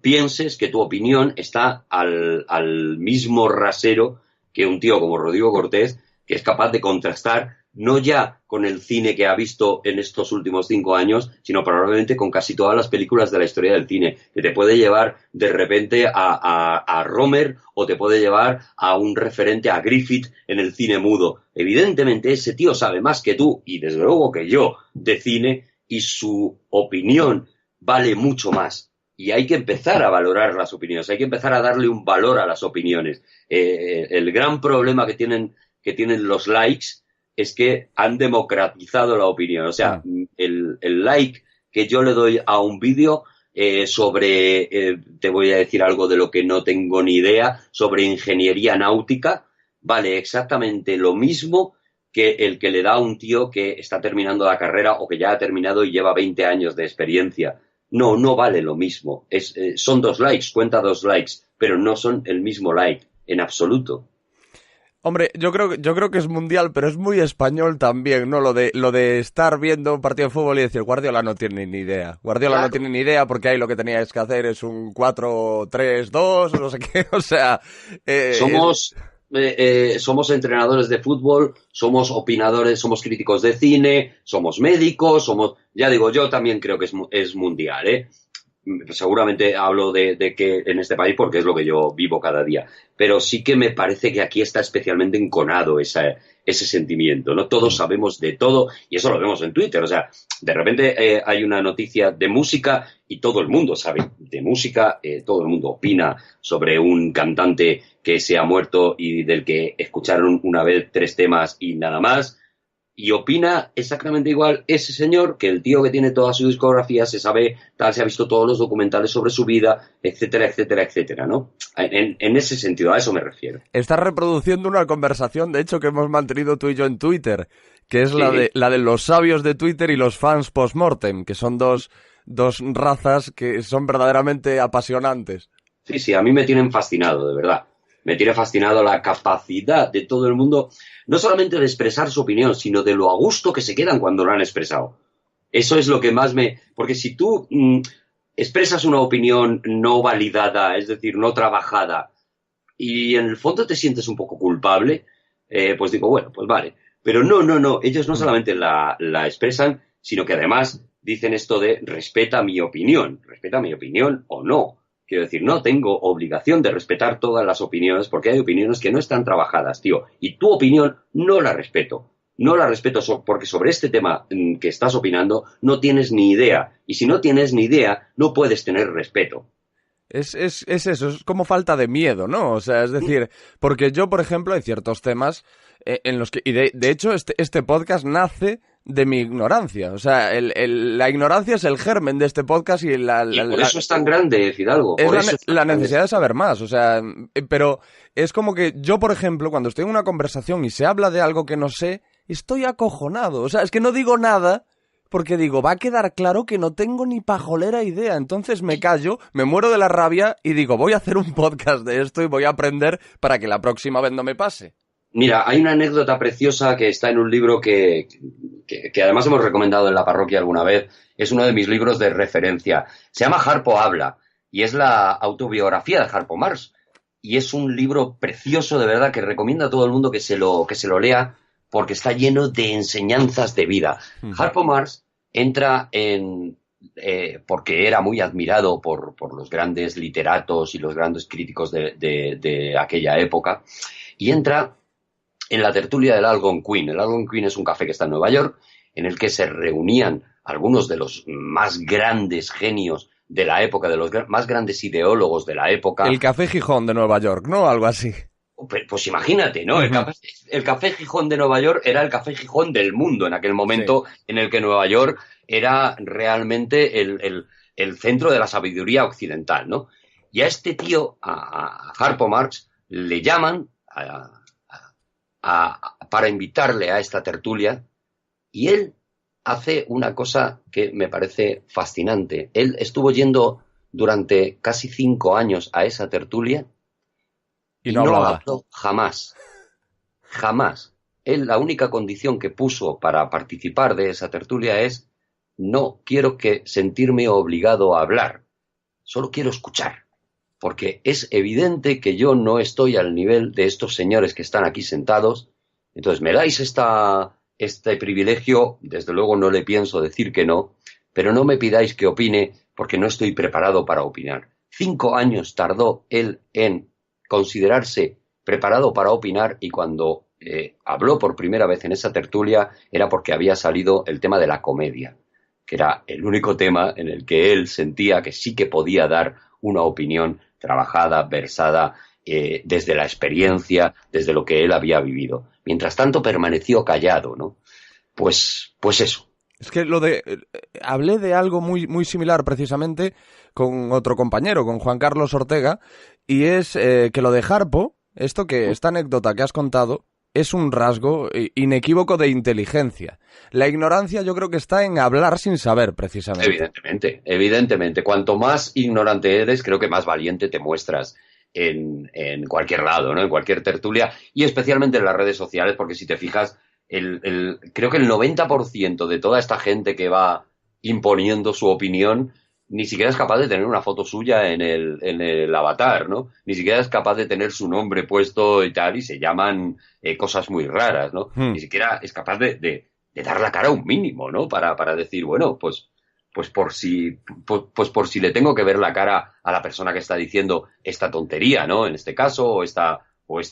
pienses que tu opinión está al mismo rasero que un tío como Rodrigo Cortés, que es capaz de contrastar no ya con el cine que ha visto en estos últimos 5 años, sino probablemente con casi todas las películas de la historia del cine, que te puede llevar de repente a Romer o te puede llevar a un referente, a Griffith en el cine mudo. Evidentemente ese tío sabe más que tú y desde luego que yo de cine y su opinión vale mucho más. Y hay que empezar a valorar las opiniones, hay que empezar a darle un valor a las opiniones. El gran problema que tienen los likes es que han democratizado la opinión. O sea, el like que yo le doy a un vídeo sobre, te voy a decir algo de lo que no tengo ni idea, sobre ingeniería náutica, vale exactamente lo mismo que el que le da a un tío que está terminando la carrera o que ya ha terminado y lleva 20 años de experiencia. No vale lo mismo. Son 2 likes, cuenta 2 likes, pero no son el mismo like, en absoluto. Hombre, yo creo que es mundial, pero es muy español también, ¿no? Lo de estar viendo un partido de fútbol y decir: Guardiola no tiene ni idea. Guardiola no tiene ni idea porque ahí lo que teníais que hacer es un 4-3-2, no sé qué, o sea... Somos entrenadores de fútbol, somos opinadores, somos críticos de cine, somos médicos, ya digo, yo también creo que es mundial, ¿eh? seguramente hablo de que en este país porque es lo que yo vivo cada día, pero sí que me parece que aquí está especialmente enconado ese sentimiento, ¿no? Todos sabemos de todo y eso lo vemos en Twitter, o sea, de repente hay una noticia de música y todo el mundo sabe de música, todo el mundo opina sobre un cantante que se ha muerto y del que escucharon una vez 3 temas y nada más. Y opina exactamente igual ese señor que el tío que tiene toda su discografía, se sabe, tal, se ha visto todos los documentales sobre su vida, etcétera, etcétera, etcétera, ¿no? En ese sentido, a eso me refiero. Estás reproduciendo una conversación, de hecho, que hemos mantenido tú y yo en Twitter, que es Sí. la de los sabios de Twitter y los fans post-mortem, que son dos razas que son verdaderamente apasionantes. Sí, a mí me tienen fascinado, de verdad. Me tiene fascinado la capacidad de todo el mundo, no solamente de expresar su opinión, sino de lo a gusto que se quedan cuando lo han expresado. Eso es lo que más me... Porque si tú expresas una opinión no validada, es decir, no trabajada, y en el fondo te sientes un poco culpable, pues digo, bueno, pues vale. Pero no, ellos no solamente la expresan, sino que además dicen esto de respeta mi opinión o no. Quiero decir, no tengo obligación de respetar todas las opiniones porque hay opiniones que no están trabajadas, tío. Y tu opinión no la respeto. No la respeto porque sobre este tema que estás opinando no tienes ni idea. Y si no tienes ni idea, no puedes tener respeto. Es eso, es como falta de miedo, ¿no? O sea, es decir, porque yo, por ejemplo, hay ciertos temas en los que... Y de hecho, este podcast nace de mi ignorancia. O sea, la ignorancia es el germen de este podcast y por eso es tan grande, Fidalgo. Es la necesidad de saber más. O sea, pero es como que yo, por ejemplo, cuando estoy en una conversación y se habla de algo que no sé, estoy acojonado. O sea, es que no digo nada porque digo, va a quedar claro que no tengo ni pajolera idea. Entonces me callo, me muero de la rabia y digo, voy a hacer un podcast de esto y voy a aprender para que la próxima vez no me pase. Mira, hay una anécdota preciosa que está en un libro que además hemos recomendado en la parroquia alguna vez. Es uno de mis libros de referencia. Se llama Harpo habla y es la autobiografía de Harpo Marx. Y es un libro precioso, de verdad, que recomiendo a todo el mundo que se lo lea porque está lleno de enseñanzas de vida. Harpo Marx entra porque era muy admirado por los grandes literatos y los grandes críticos de aquella época, y entra en la tertulia del Algonquin. El Algonquin es un café que está en Nueva York, en el que se reunían algunos de los más grandes genios de la época, de los más grandes ideólogos de la época. El Café Gijón de Nueva York, ¿no? Algo así. Pues imagínate, ¿no? El Café Gijón de Nueva York era el Café Gijón del mundo en aquel momento, sí, en el que Nueva York era realmente el centro de la sabiduría occidental, ¿no? Y a este tío, a Harpo Marx, le llaman para invitarle a esta tertulia, y él hace una cosa que me parece fascinante. Él estuvo yendo durante casi 5 años a esa tertulia y no habló jamás. Él, la única condición que puso para participar de esa tertulia es: no quiero sentirme obligado a hablar, solo quiero escuchar, porque es evidente que yo no estoy al nivel de estos señores que están aquí sentados. Entonces me dais este privilegio, desde luego no le pienso decir que no, pero no me pidáis que opine porque no estoy preparado para opinar. 5 años tardó él en considerarse preparado para opinar, y cuando habló por primera vez en esa tertulia era porque había salido el tema de la comedia, que era el único tema en el que él sentía que sí que podía dar una opinión trabajada, versada, desde la experiencia, desde lo que él había vivido. Mientras tanto permaneció callado, ¿no? Pues eso. Es que hablé de algo muy, muy similar precisamente con otro compañero, con Juan Carlos Ortega, y es que lo de Harpo, esta anécdota que has contado, es un rasgo inequívoco de inteligencia. La ignorancia yo creo que está en hablar sin saber, precisamente. Evidentemente. Cuanto más ignorante eres, creo que más valiente te muestras en cualquier lado, ¿no? En cualquier tertulia, y especialmente en las redes sociales, porque si te fijas, creo que el 90% de toda esta gente que va imponiendo su opinión ni siquiera es capaz de tener una foto suya en el avatar, ¿no? Ni siquiera es capaz de tener su nombre puesto y tal, y se llaman cosas muy raras, ¿no? Ni siquiera es capaz de dar la cara un mínimo, ¿no? Para decir, bueno, pues pues por si le tengo que ver la cara a la persona que está diciendo esta tontería, ¿no? En este caso, o esta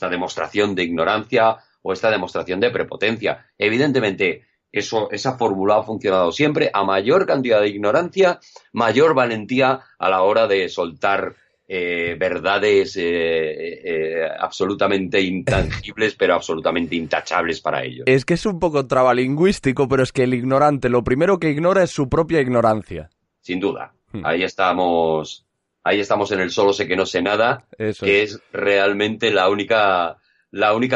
demostración de ignorancia, o esta demostración de prepotencia. Evidentemente, esa fórmula ha funcionado siempre. A mayor cantidad de ignorancia, mayor valentía a la hora de soltar verdades absolutamente intangibles, pero absolutamente intachables para ellos. Es que es un poco trabalingüístico, pero es que el ignorante lo primero que ignora es su propia ignorancia. Sin duda. Ahí estamos en el solo sé que no sé nada, Eso que es realmente la única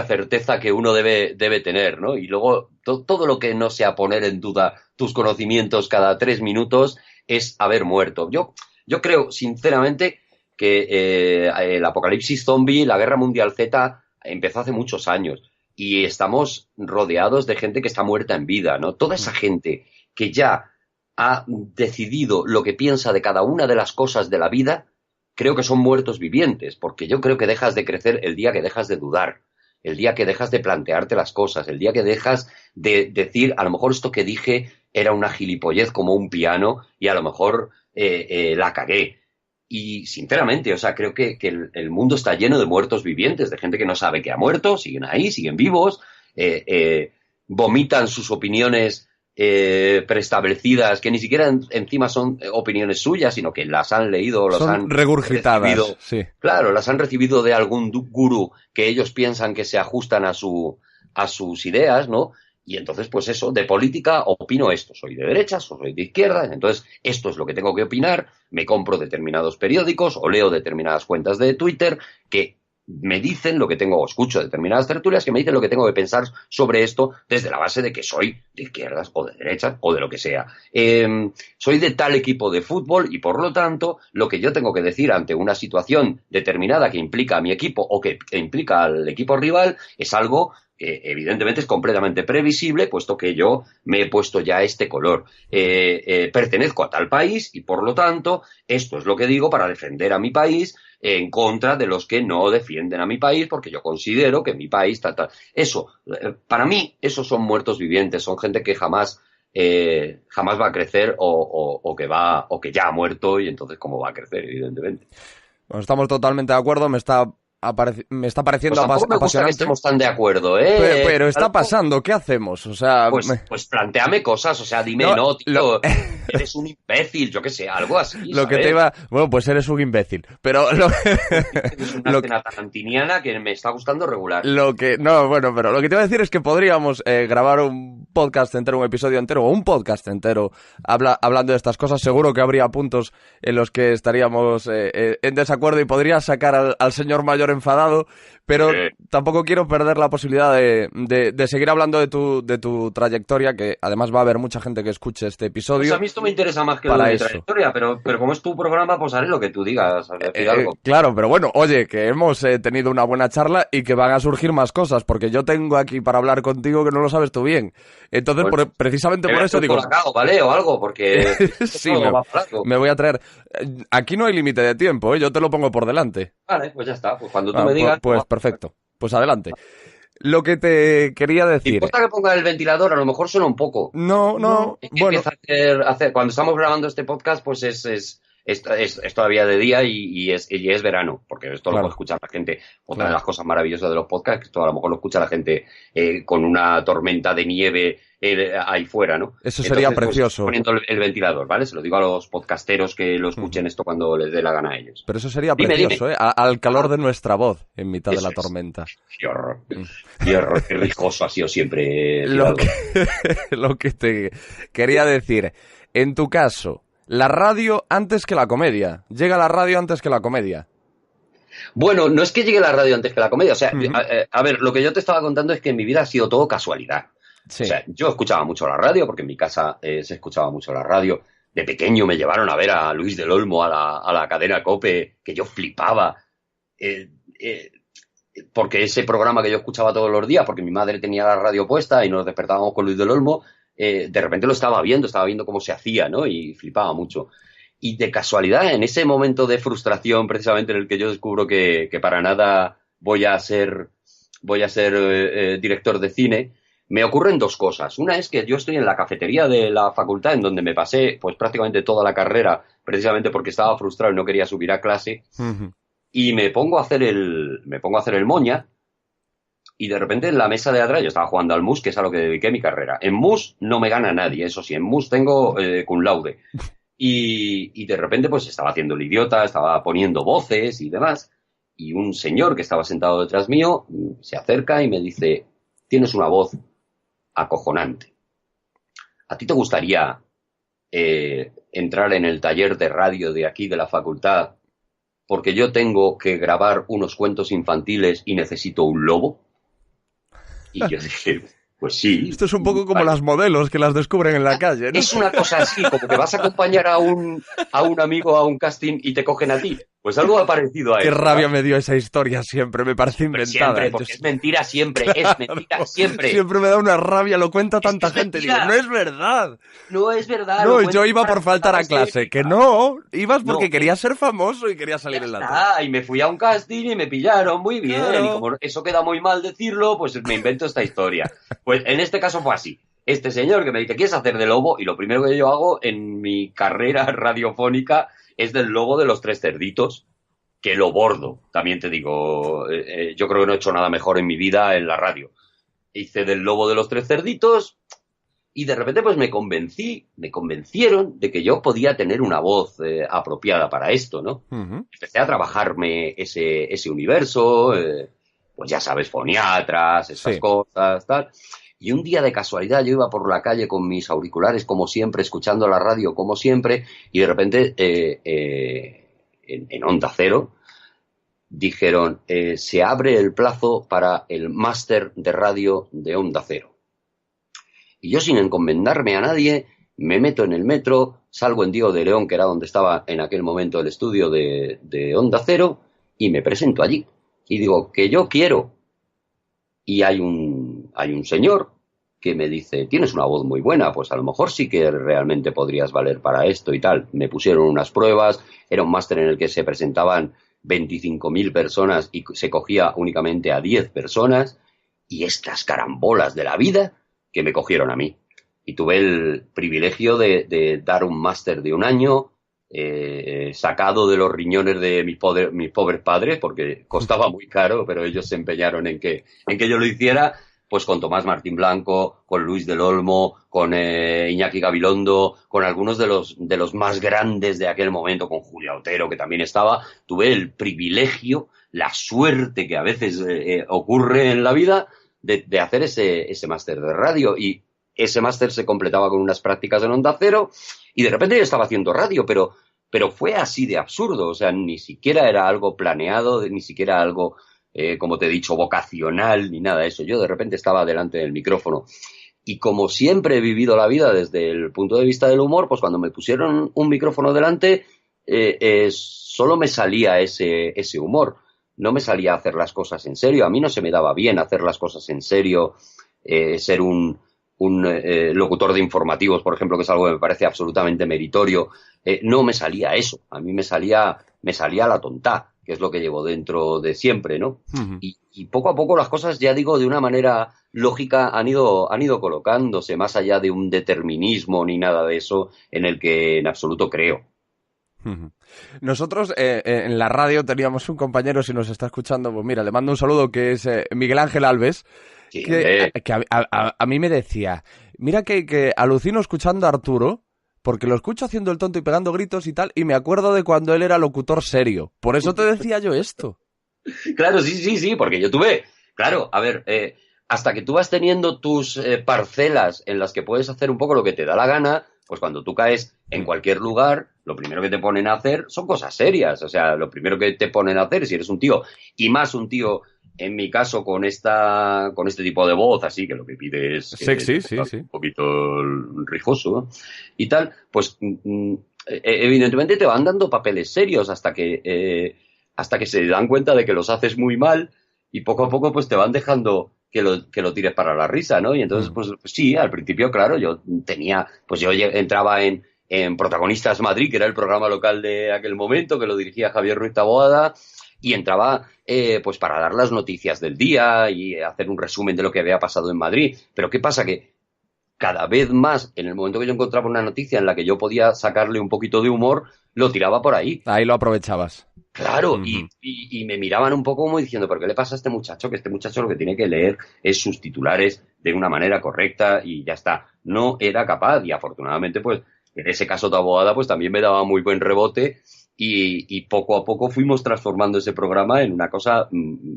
certeza que uno debe tener, ¿no? Y luego todo lo que no sea poner en duda tus conocimientos cada 3 minutos es haber muerto. Yo creo, sinceramente, que el apocalipsis zombie, la guerra mundial Z, empezó hace muchos años y estamos rodeados de gente que está muerta en vida, ¿no? Toda esa gente que ya ha decidido lo que piensa de cada una de las cosas de la vida, creo que son muertos vivientes, porque yo creo que dejas de crecer el día que dejas de dudar, el día que dejas de plantearte las cosas, el día que dejas de decir, a lo mejor esto que dije era una gilipollez como un piano y a lo mejor la cagué. Y sinceramente, o sea, creo que el mundo está lleno de muertos vivientes, de gente que no sabe que ha muerto, siguen ahí, siguen vivos, vomitan sus opiniones preestablecidas, que ni siquiera encima son opiniones suyas, sino que las han leído, las han regurgitadas, recibido, sí. Claro, las han recibido de algún gurú que ellos piensan que se ajustan a sus ideas, ¿no? Y entonces, pues eso, de política opino esto, soy de derechas o soy de izquierdas, entonces esto es lo que tengo que opinar, me compro determinados periódicos o leo determinadas cuentas de Twitter que me dicen lo que tengo, o escucho determinadas tertulias que me dicen lo que tengo que pensar sobre esto desde la base de que soy de izquierdas o de derechas o de lo que sea. Soy de tal equipo de fútbol y por lo tanto lo que yo tengo que decir ante una situación determinada que implica a mi equipo o que implica al equipo rival es algo que evidentemente es completamente previsible, puesto que yo me he puesto ya este color. Pertenezco a tal país y por lo tanto esto es lo que digo para defender a mi país en contra de los que no defienden a mi país, porque yo considero que mi país tal. Eso, para mí, esos son muertos vivientes, son gente que jamás va a crecer o que ya ha muerto y entonces cómo va a crecer, evidentemente. Bueno, estamos totalmente de acuerdo, me está pareciendo pues tampoco me gusta que estemos tan de acuerdo, ¿eh? Pero está pasando, ¿qué hacemos? O sea, pues plantéame cosas, o sea, dime, no tío, eres un imbécil, yo qué sé, algo así, lo que te iba... Bueno, pues eres un imbécil, pero... Es una escena tarantiniana que me está gustando regular. Pero lo que te iba a decir es que podríamos grabar un podcast entero, un episodio entero, o un podcast entero hablando de estas cosas. Seguro que habría puntos en los que estaríamos en desacuerdo y podría sacar al señor mayor enfadado, pero tampoco quiero perder la posibilidad de seguir hablando de tu trayectoria, que además va a haber mucha gente que escuche este episodio. Pues a mí esto me interesa más que lo de trayectoria, pero como es tu programa, pues haré lo que tú digas. Claro, pero bueno, oye, que hemos tenido una buena charla y que van a surgir más cosas, porque yo tengo aquí para hablar contigo que no lo sabes tú bien. Entonces, precisamente por eso digo... ¿Vale? O algo, porque... Sí, me voy a traer... Aquí no hay límite de tiempo, yo te lo pongo por delante. Vale, pues ya está, pues cuando tú me digas... Pues perfecto, pues adelante. Lo que te quería decir... ¿Te importa que ponga el ventilador? A lo mejor suena un poco. No. Bueno. Hacer, cuando estamos grabando este podcast, pues es todavía de día y es verano, porque esto lo puede escuchar la gente. Otra de las cosas maravillosas de los podcasts, que esto a lo mejor lo escucha la gente con una tormenta de nieve ahí fuera, ¿no? Eso sería precioso. Pues, poniendo el ventilador, ¿vale? Se lo digo a los podcasteros que lo escuchen esto cuando les dé la gana a ellos. Pero eso sería precioso, dime. Al calor de nuestra voz en mitad de la tormenta. Qué horror. Qué rijoso ha sido siempre. Lo que te quería decir, en tu caso... La radio antes que la comedia. ¿Llega la radio antes que la comedia? Bueno, no es que llegue la radio antes que la comedia. O sea, a ver, lo que yo te estaba contando es que en mi vida ha sido todo casualidad. Sí. O sea, yo escuchaba mucho la radio, porque en mi casa se escuchaba mucho la radio. De pequeño me llevaron a ver a Luis del Olmo a la cadena COPE, que yo flipaba. Porque ese programa que yo escuchaba todos los días, porque mi madre tenía la radio puesta y nos despertábamos con Luis del Olmo, de repente lo estaba viendo cómo se hacía, ¿no? Y flipaba mucho. Y de casualidad, en ese momento de frustración, precisamente en el que yo descubro que para nada voy a ser director de cine, me ocurren dos cosas. Una es que yo estoy en la cafetería de la facultad, en donde me pasé pues prácticamente toda la carrera, precisamente porque estaba frustrado y no quería subir a clase, y me pongo a hacer el moña, y de repente en la mesa de atrás yo estaba jugando al mus, que es a lo que dediqué mi carrera. En mus no me gana nadie, eso sí, en mus tengo cum laude. Y de repente pues estaba haciendo el idiota, estaba poniendo voces y demás, y un señor que estaba sentado detrás mío se acerca y me dice: tienes una voz acojonante. ¿A ti te gustaría entrar en el taller de radio de aquí de la facultad porque yo tengo que grabar unos cuentos infantiles y necesito un lobo? Y yo dije, pues sí. Esto es un poco como las modelos que las descubren en la calle, ¿no? Es una cosa así, como que vas a acompañar a un amigo a un casting y te cogen a ti. Pues algo parecido a eso. Qué rabia me dio esa historia siempre, me parece inventada. Siempre, porque es mentira siempre, es mentira siempre. Siempre me da una rabia, lo cuenta tanta gente. Digo, no es verdad. No es verdad. No, yo iba por faltar a clase, que no. Ibas porque querías ser famoso y querías salir en la tele. Y me fui a un casting y me pillaron muy bien. Claro. Y como eso queda muy mal decirlo, pues me invento esta historia. Pues en este caso fue así. Este señor que me dice, ¿quieres hacer de lobo? Y lo primero que yo hago en mi carrera radiofónica es del lobo de los tres cerditos, que lo bordo. También te digo, yo creo que no he hecho nada mejor en mi vida en la radio. Hice del lobo de los tres cerditos y de repente pues me convencieron de que yo podía tener una voz apropiada para esto, ¿no? Empecé a trabajarme ese universo, pues ya sabes, foniatras, esas cosas, tal. Y un día de casualidad yo iba por la calle con mis auriculares, como siempre, escuchando la radio, como siempre, y de repente en Onda Cero dijeron, se abre el plazo para el máster de radio de Onda Cero. Y yo, sin encomendarme a nadie, me meto en el metro, salgo en Diego de León, que era donde estaba en aquel momento el estudio de Onda Cero, y me presento allí. Y digo, que yo quiero. Y hay un señor que me dice, tienes una voz muy buena, pues a lo mejor sí que realmente podrías valer para esto y tal. Me pusieron unas pruebas, era un máster en el que se presentaban 25.000 personas y se cogía únicamente a 10 personas, y estas carambolas de la vida que me cogieron a mí. Y tuve el privilegio de dar un máster de un año, sacado de los riñones de mis pobres padres, porque costaba muy caro, pero ellos se empeñaron en que yo lo hiciera, pues con Tomás Martín Blanco, con Luis del Olmo, con Iñaki Gabilondo, con algunos de los más grandes de aquel momento, con Julia Otero, que también estaba. Tuve el privilegio, la suerte que a veces ocurre en la vida, de hacer ese máster de radio, y ese máster se completaba con unas prácticas en Onda Cero, y de repente yo estaba haciendo radio, pero fue así de absurdo, o sea, ni siquiera era algo planeado, ni siquiera algo, como te he dicho, vocacional, ni nada de eso. Yo de repente estaba delante del micrófono, y como siempre he vivido la vida desde el punto de vista del humor, pues cuando me pusieron un micrófono delante, solo me salía ese humor, no me salía hacer las cosas en serio. A mí no se me daba bien hacer las cosas en serio, ser un locutor de informativos, por ejemplo, que es algo que me parece absolutamente meritorio. No me salía eso, a mí me salía la tontá, que es lo que llevo dentro de siempre, ¿no? Uh-huh. Y poco a poco las cosas, ya digo, de una manera lógica han ido colocándose, más allá de un determinismo ni nada de eso en el que en absoluto creo. Uh-huh. Nosotros en la radio teníamos un compañero, si nos está escuchando, pues mira, le mando un saludo, que es Miguel Ángel Alves, sí, que a mí me decía, mira que alucino escuchando a Arturo, porque lo escucho haciendo el tonto y pegando gritos y tal, y me acuerdo de cuando él era locutor serio. Por eso te decía yo esto. Claro, sí, porque yo tuve... Claro, a ver, hasta que tú vas teniendo tus parcelas en las que puedes hacer un poco lo que te da la gana, pues cuando tú caes en cualquier lugar, lo primero que te ponen a hacer son cosas serias. O sea, lo primero que te ponen a hacer, si eres un tío, y más un tío... En mi caso, con este tipo de voz, así que lo que pide es sexy, sí. Un poquito rijoso, ¿no? Y tal, pues evidentemente te van dando papeles serios hasta que se dan cuenta de que los haces muy mal, y poco a poco pues te van dejando que lo tires para la risa, ¿no? Y entonces pues sí, al principio, claro, yo entraba en Protagonistas Madrid, que era el programa local de aquel momento, que lo dirigía Javier Ruiz Taboada. y entraba pues para dar las noticias del día y hacer un resumen de lo que había pasado en Madrid. Pero ¿qué pasa? Que cada vez más, en el momento que yo encontraba una noticia en la que yo podía sacarle un poquito de humor, lo tiraba por ahí. Ahí lo aprovechabas. Claro, y me miraban un poco como diciendo, ¿pero qué le pasa a este muchacho? Que este muchacho lo que tiene que leer es sus titulares de una manera correcta y ya está. No era capaz, y afortunadamente, pues, en ese caso de abogada, pues también me daba muy buen rebote y poco a poco fuimos transformando ese programa en una cosa,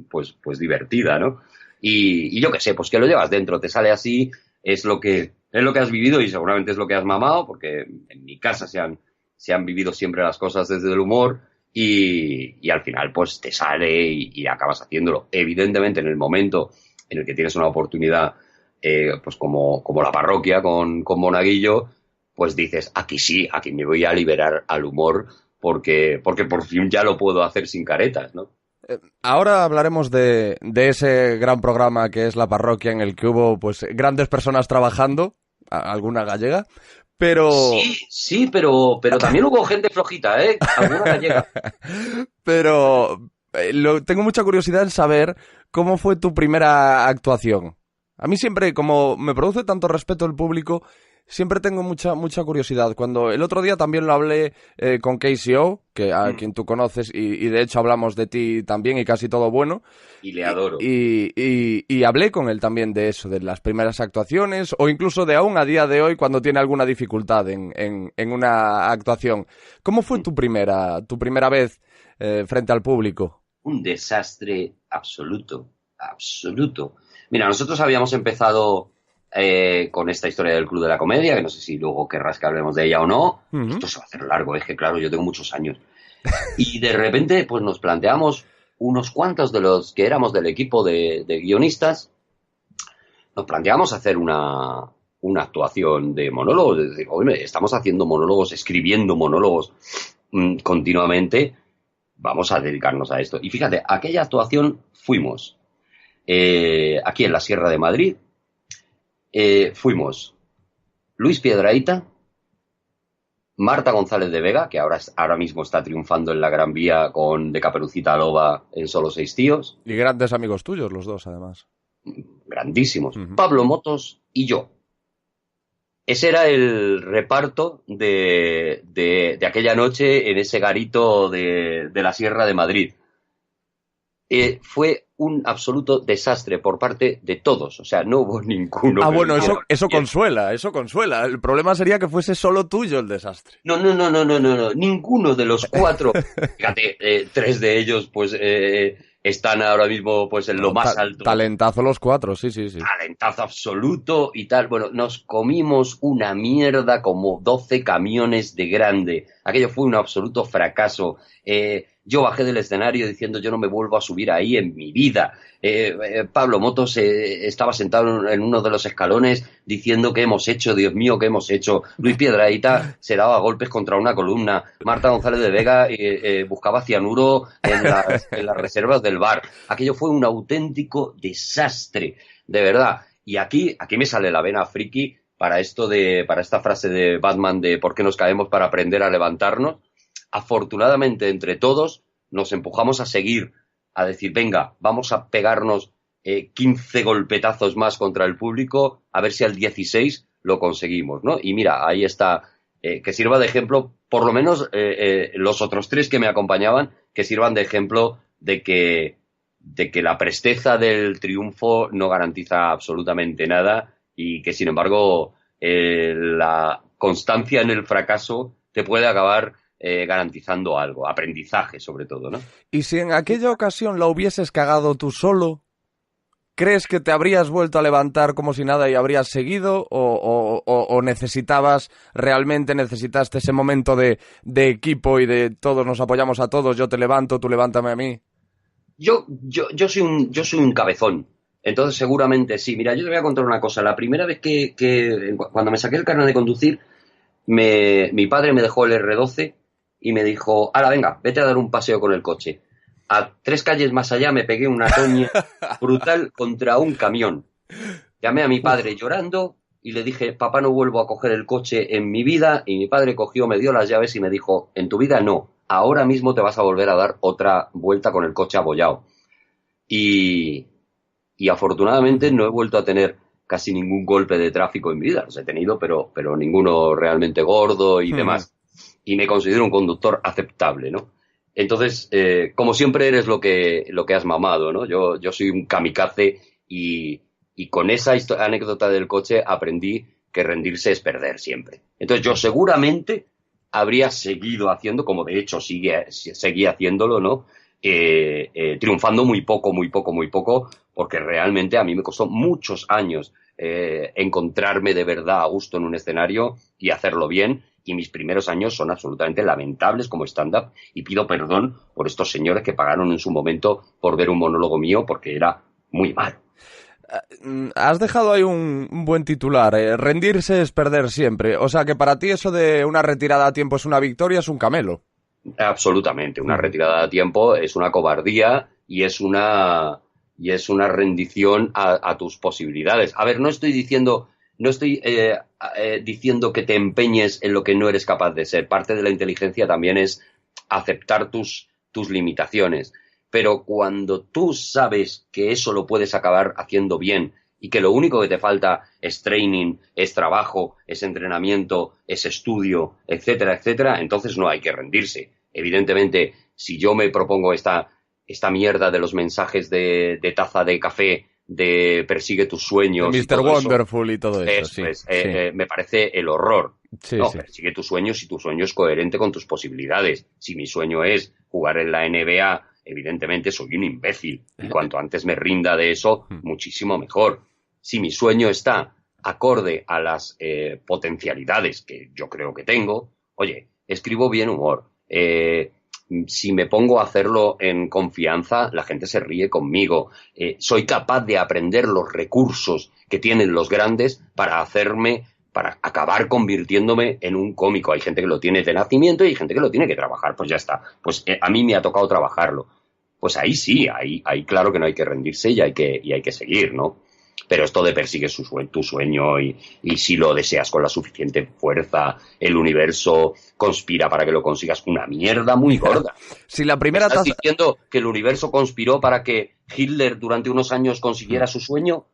pues divertida, ¿no? Y yo qué sé, pues que lo llevas dentro, te sale así, es lo que has vivido y seguramente es lo que has mamado, porque en mi casa se han vivido siempre las cosas desde el humor. Y al final pues te sale y acabas haciéndolo. Evidentemente en el momento en el que tienes una oportunidad pues como la parroquia con Monaguillo, pues dices, aquí sí, aquí me voy a liberar al humor porque por fin ya lo puedo hacer sin caretas, ¿no? Ahora hablaremos de ese gran programa que es La Parroquia, en el que hubo pues grandes personas trabajando, alguna gallega. Pero... Sí, pero también hubo gente flojita, ¿eh? Alguna gallega. Pero tengo mucha curiosidad en saber cómo fue tu primera actuación. A mí siempre, como me produce tanto respeto el público, siempre tengo mucha curiosidad. Cuando el otro día también lo hablé con KCO, que a quien tú conoces, y de hecho hablamos de ti también y casi todo bueno. Y le adoro. Y hablé con él también de eso, de las primeras actuaciones, o incluso de aún a día de hoy cuando tiene alguna dificultad en una actuación. ¿Cómo fue tu primera vez frente al público? Un desastre absoluto. Mira, nosotros habíamos empezado con esta historia del Club de la Comedia, que no sé si luego querrás que hablemos de ella o no. Uh-huh. Esto se va a hacer largo, es que claro, yo tengo muchos años. Y de repente pues nos planteamos, unos cuantos de los que éramos del equipo de guionistas, nos planteamos hacer una actuación de monólogos. Es decir, oye, estamos haciendo monólogos, escribiendo monólogos continuamente, vamos a dedicarnos a esto. Y fíjate, aquella actuación fuimos aquí en la Sierra de Madrid, fuimos Luis Piedrahita, Marta González de Vega, que ahora mismo está triunfando en la Gran Vía con De Caperucita Loba en Solo 6 tíos. Y grandes amigos tuyos los dos, además. Grandísimos. Uh-huh. Pablo Motos y yo. Ese era el reparto de aquella noche en ese garito de la Sierra de Madrid. Fue un absoluto desastre por parte de todos, o sea, no hubo ninguno. Ah, bueno, eso consuela. El problema sería que fuese solo tuyo el desastre. No, ninguno de los cuatro, fíjate, 3 de ellos pues están ahora mismo pues en lo más alto. Talentazo los 4, sí. Talentazo absoluto y tal. Bueno, nos comimos una mierda como 12 camiones de grande. Aquello fue un absoluto fracaso. Yo bajé del escenario diciendo yo no me vuelvo a subir ahí en mi vida. Pablo Motos estaba sentado en uno de los escalones diciendo ¿qué hemos hecho? Dios mío, ¿qué hemos hecho? Luis Piedrahita se daba golpes contra una columna. Marta González de Vega buscaba cianuro en las reservas del bar. Aquello fue un auténtico desastre, de verdad. Y aquí me sale la vena friki para esta frase de Batman de ¿por qué nos caemos para aprender a levantarnos? Afortunadamente, entre todos, nos empujamos a seguir, a decir, venga, vamos a pegarnos 15 golpetazos más contra el público, a ver si al 16 lo conseguimos, ¿no? Y mira, ahí está, que sirva de ejemplo, por lo menos los otros 3 que me acompañaban, que sirvan de ejemplo de que la presteza del triunfo no garantiza absolutamente nada y que, sin embargo, la constancia en el fracaso te puede acabar garantizando algo, aprendizaje sobre todo, ¿no? Y si en aquella ocasión la hubieses cagado tú solo, ¿crees que te habrías vuelto a levantar como si nada y habrías seguido? ¿O necesitaste ese momento de equipo y de todos nos apoyamos a todos, yo te levanto, tú levántame a mí? Yo soy un cabezón. Entonces seguramente sí. Mira, yo te voy a contar una cosa. La primera vez que cuando me saqué el carnet de conducir, mi padre me dejó el R12 y me dijo, hala, venga, vete a dar un paseo con el coche. A 3 calles más allá me pegué una toña brutal contra un camión. Llamé a mi padre llorando y le dije, papá, no vuelvo a coger el coche en mi vida. Y mi padre cogió, me dio las llaves y me dijo, en tu vida no, ahora mismo te vas a volver a dar otra vuelta con el coche abollado. Y afortunadamente no he vuelto a tener casi ningún golpe de tráfico en mi vida. Los he tenido, pero ninguno realmente gordo y demás. Y me considero un conductor aceptable, ¿no? Entonces, como siempre eres lo que has mamado, ¿no? Yo soy un kamikaze y con esa anécdota del coche aprendí que rendirse es perder siempre. Entonces yo seguramente habría seguido haciendo, como de hecho seguí haciéndolo, ¿no? Triunfando muy poco, porque realmente a mí me costó muchos años encontrarme de verdad a gusto en un escenario y hacerlo bien, y mis primeros años son absolutamente lamentables como stand-up, y pido perdón por estos señores que pagaron en su momento por ver un monólogo mío porque era muy malo. Has dejado ahí un buen titular, rendirse es perder siempre, o sea que para ti eso de una retirada a tiempo es una victoria, es un camelo. Absolutamente, una retirada a tiempo es una cobardía y es una rendición a tus posibilidades. A ver, no estoy diciendo que te empeñes en lo que no eres capaz de ser. Parte de la inteligencia también es aceptar tus limitaciones. Pero cuando tú sabes que eso lo puedes acabar haciendo bien y que lo único que te falta es training, es trabajo, es entrenamiento, es estudio, etcétera, etcétera, entonces no hay que rendirse. Evidentemente, si yo me propongo esta mierda de los mensajes de taza de café, de persigue tus sueños... De Mr. Wonderful y todo eso, sí. Me parece el horror. Sí, no, sí. Persigue tus sueños si tu sueño es coherente con tus posibilidades. Si mi sueño es jugar en la NBA, evidentemente soy un imbécil. Y cuanto antes me rinda de eso, muchísimo mejor. Si mi sueño está acorde a las potencialidades que yo creo que tengo, oye, escribo bien humor. Si me pongo a hacerlo en confianza, la gente se ríe conmigo. Soy capaz de aprender los recursos que tienen los grandes para acabar convirtiéndome en un cómico. Hay gente que lo tiene de nacimiento y hay gente que lo tiene que trabajar. Pues ya está. Pues a mí me ha tocado trabajarlo. Pues ahí sí, ahí claro que no hay que rendirse y hay que seguir, ¿no? Pero esto de persigue tu sueño y si lo deseas con la suficiente fuerza, el universo conspira para que lo consigas, una mierda muy gorda. Si la primera ¿Estás diciendo que el universo conspiró para que Hitler durante unos años consiguiera su sueño?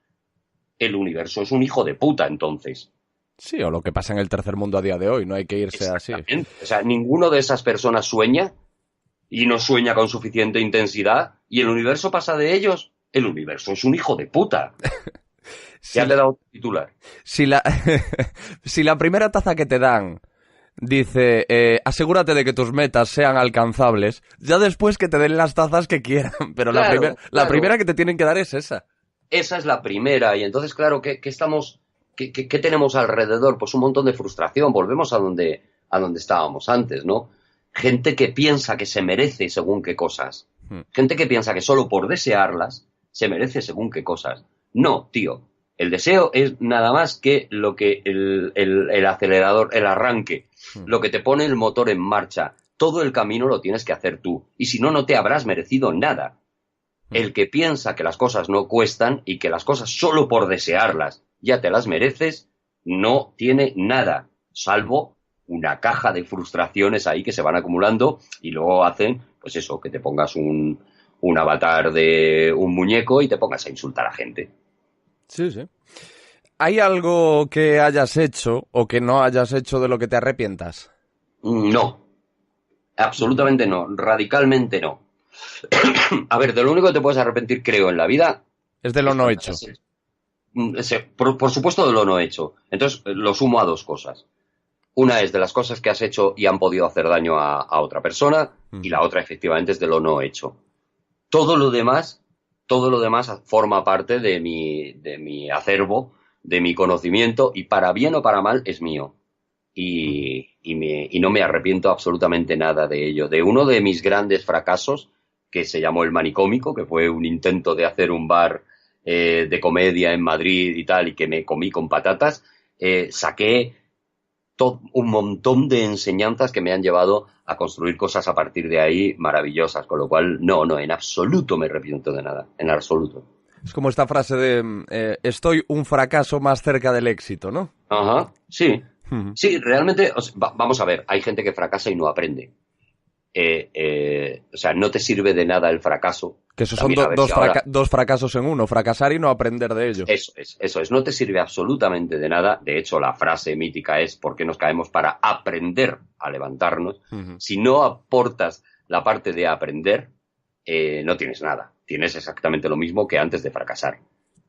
El universo es un hijo de puta, entonces. Sí, o lo que pasa en el tercer mundo a día de hoy, no hay que irse así. O sea, ninguno de esas personas sueña y no sueña con suficiente intensidad y el universo pasa de ellos. El universo es un hijo de puta. Ya le he dado titular. Si la primera taza que te dan dice, asegúrate de que tus metas sean alcanzables, ya después que te den las tazas que quieran, pero claro, la primera que te tienen que dar es esa. Esa es la primera, y entonces, claro, ¿qué tenemos alrededor? Pues un montón de frustración, volvemos a donde estábamos antes, ¿no? Gente que piensa que se merece según qué cosas. Gente que piensa que solo por desearlas se merece según qué cosas. No, tío. El deseo es nada más que lo que el acelerador, el arranque, lo que te pone el motor en marcha. Todo el camino lo tienes que hacer tú. Y si no, no te habrás merecido nada. El que piensa que las cosas no cuestan y que las cosas solo por desearlas ya te las mereces, no tiene nada, salvo una caja de frustraciones ahí que se van acumulando y luego hacen, pues eso, que te pongas un avatar de un muñeco y te pongas a insultar a gente. Sí, sí. ¿Hay algo que hayas hecho o que no hayas hecho de lo que te arrepientas? No. Absolutamente no. Radicalmente no. A ver, de lo único que te puedes arrepentir, creo, en la vida... Es de lo no hecho. Por supuesto, de lo no hecho. Entonces, lo sumo a dos cosas. Una es de las cosas que has hecho y han podido hacer daño a otra persona, y la otra, efectivamente, es de lo no hecho. Todo lo demás forma parte de mi acervo, de mi conocimiento, y para bien o para mal es mío. Y no me arrepiento absolutamente nada de ello. De uno de mis grandes fracasos, que se llamó El Manicómico, que fue un intento de hacer un bar de comedia en Madrid y tal, y que me comí con patatas, saqué un montón de enseñanzas que me han llevado a construir cosas a partir de ahí maravillosas, con lo cual no, en absoluto me arrepiento de nada, en absoluto. Es como esta frase de estoy un fracaso más cerca del éxito, ¿no? Ajá, sí. Sí, realmente, vamos a ver, hay gente que fracasa y no aprende. o sea, no te sirve de nada el fracaso. Que esos son dos fracasos en uno, fracasar y no aprender de ello. Eso es, no te sirve absolutamente de nada. De hecho, la frase mítica es ¿por qué nos caemos? Para aprender a levantarnos. Si no aportas la parte de aprender, no tienes nada. Tienes exactamente lo mismo que antes de fracasar.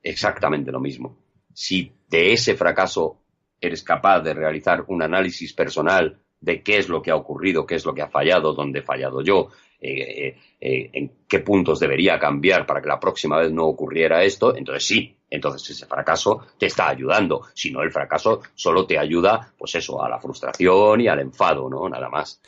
Exactamente lo mismo. Si de ese fracaso eres capaz de realizar un análisis personal de qué es lo que ha ocurrido, qué es lo que ha fallado, dónde he fallado yo, en qué puntos debería cambiar para que la próxima vez no ocurriera esto, entonces sí, entonces ese fracaso te está ayudando. Si no, el fracaso solo te ayuda, pues eso, a la frustración y al enfado, ¿no? Nada más.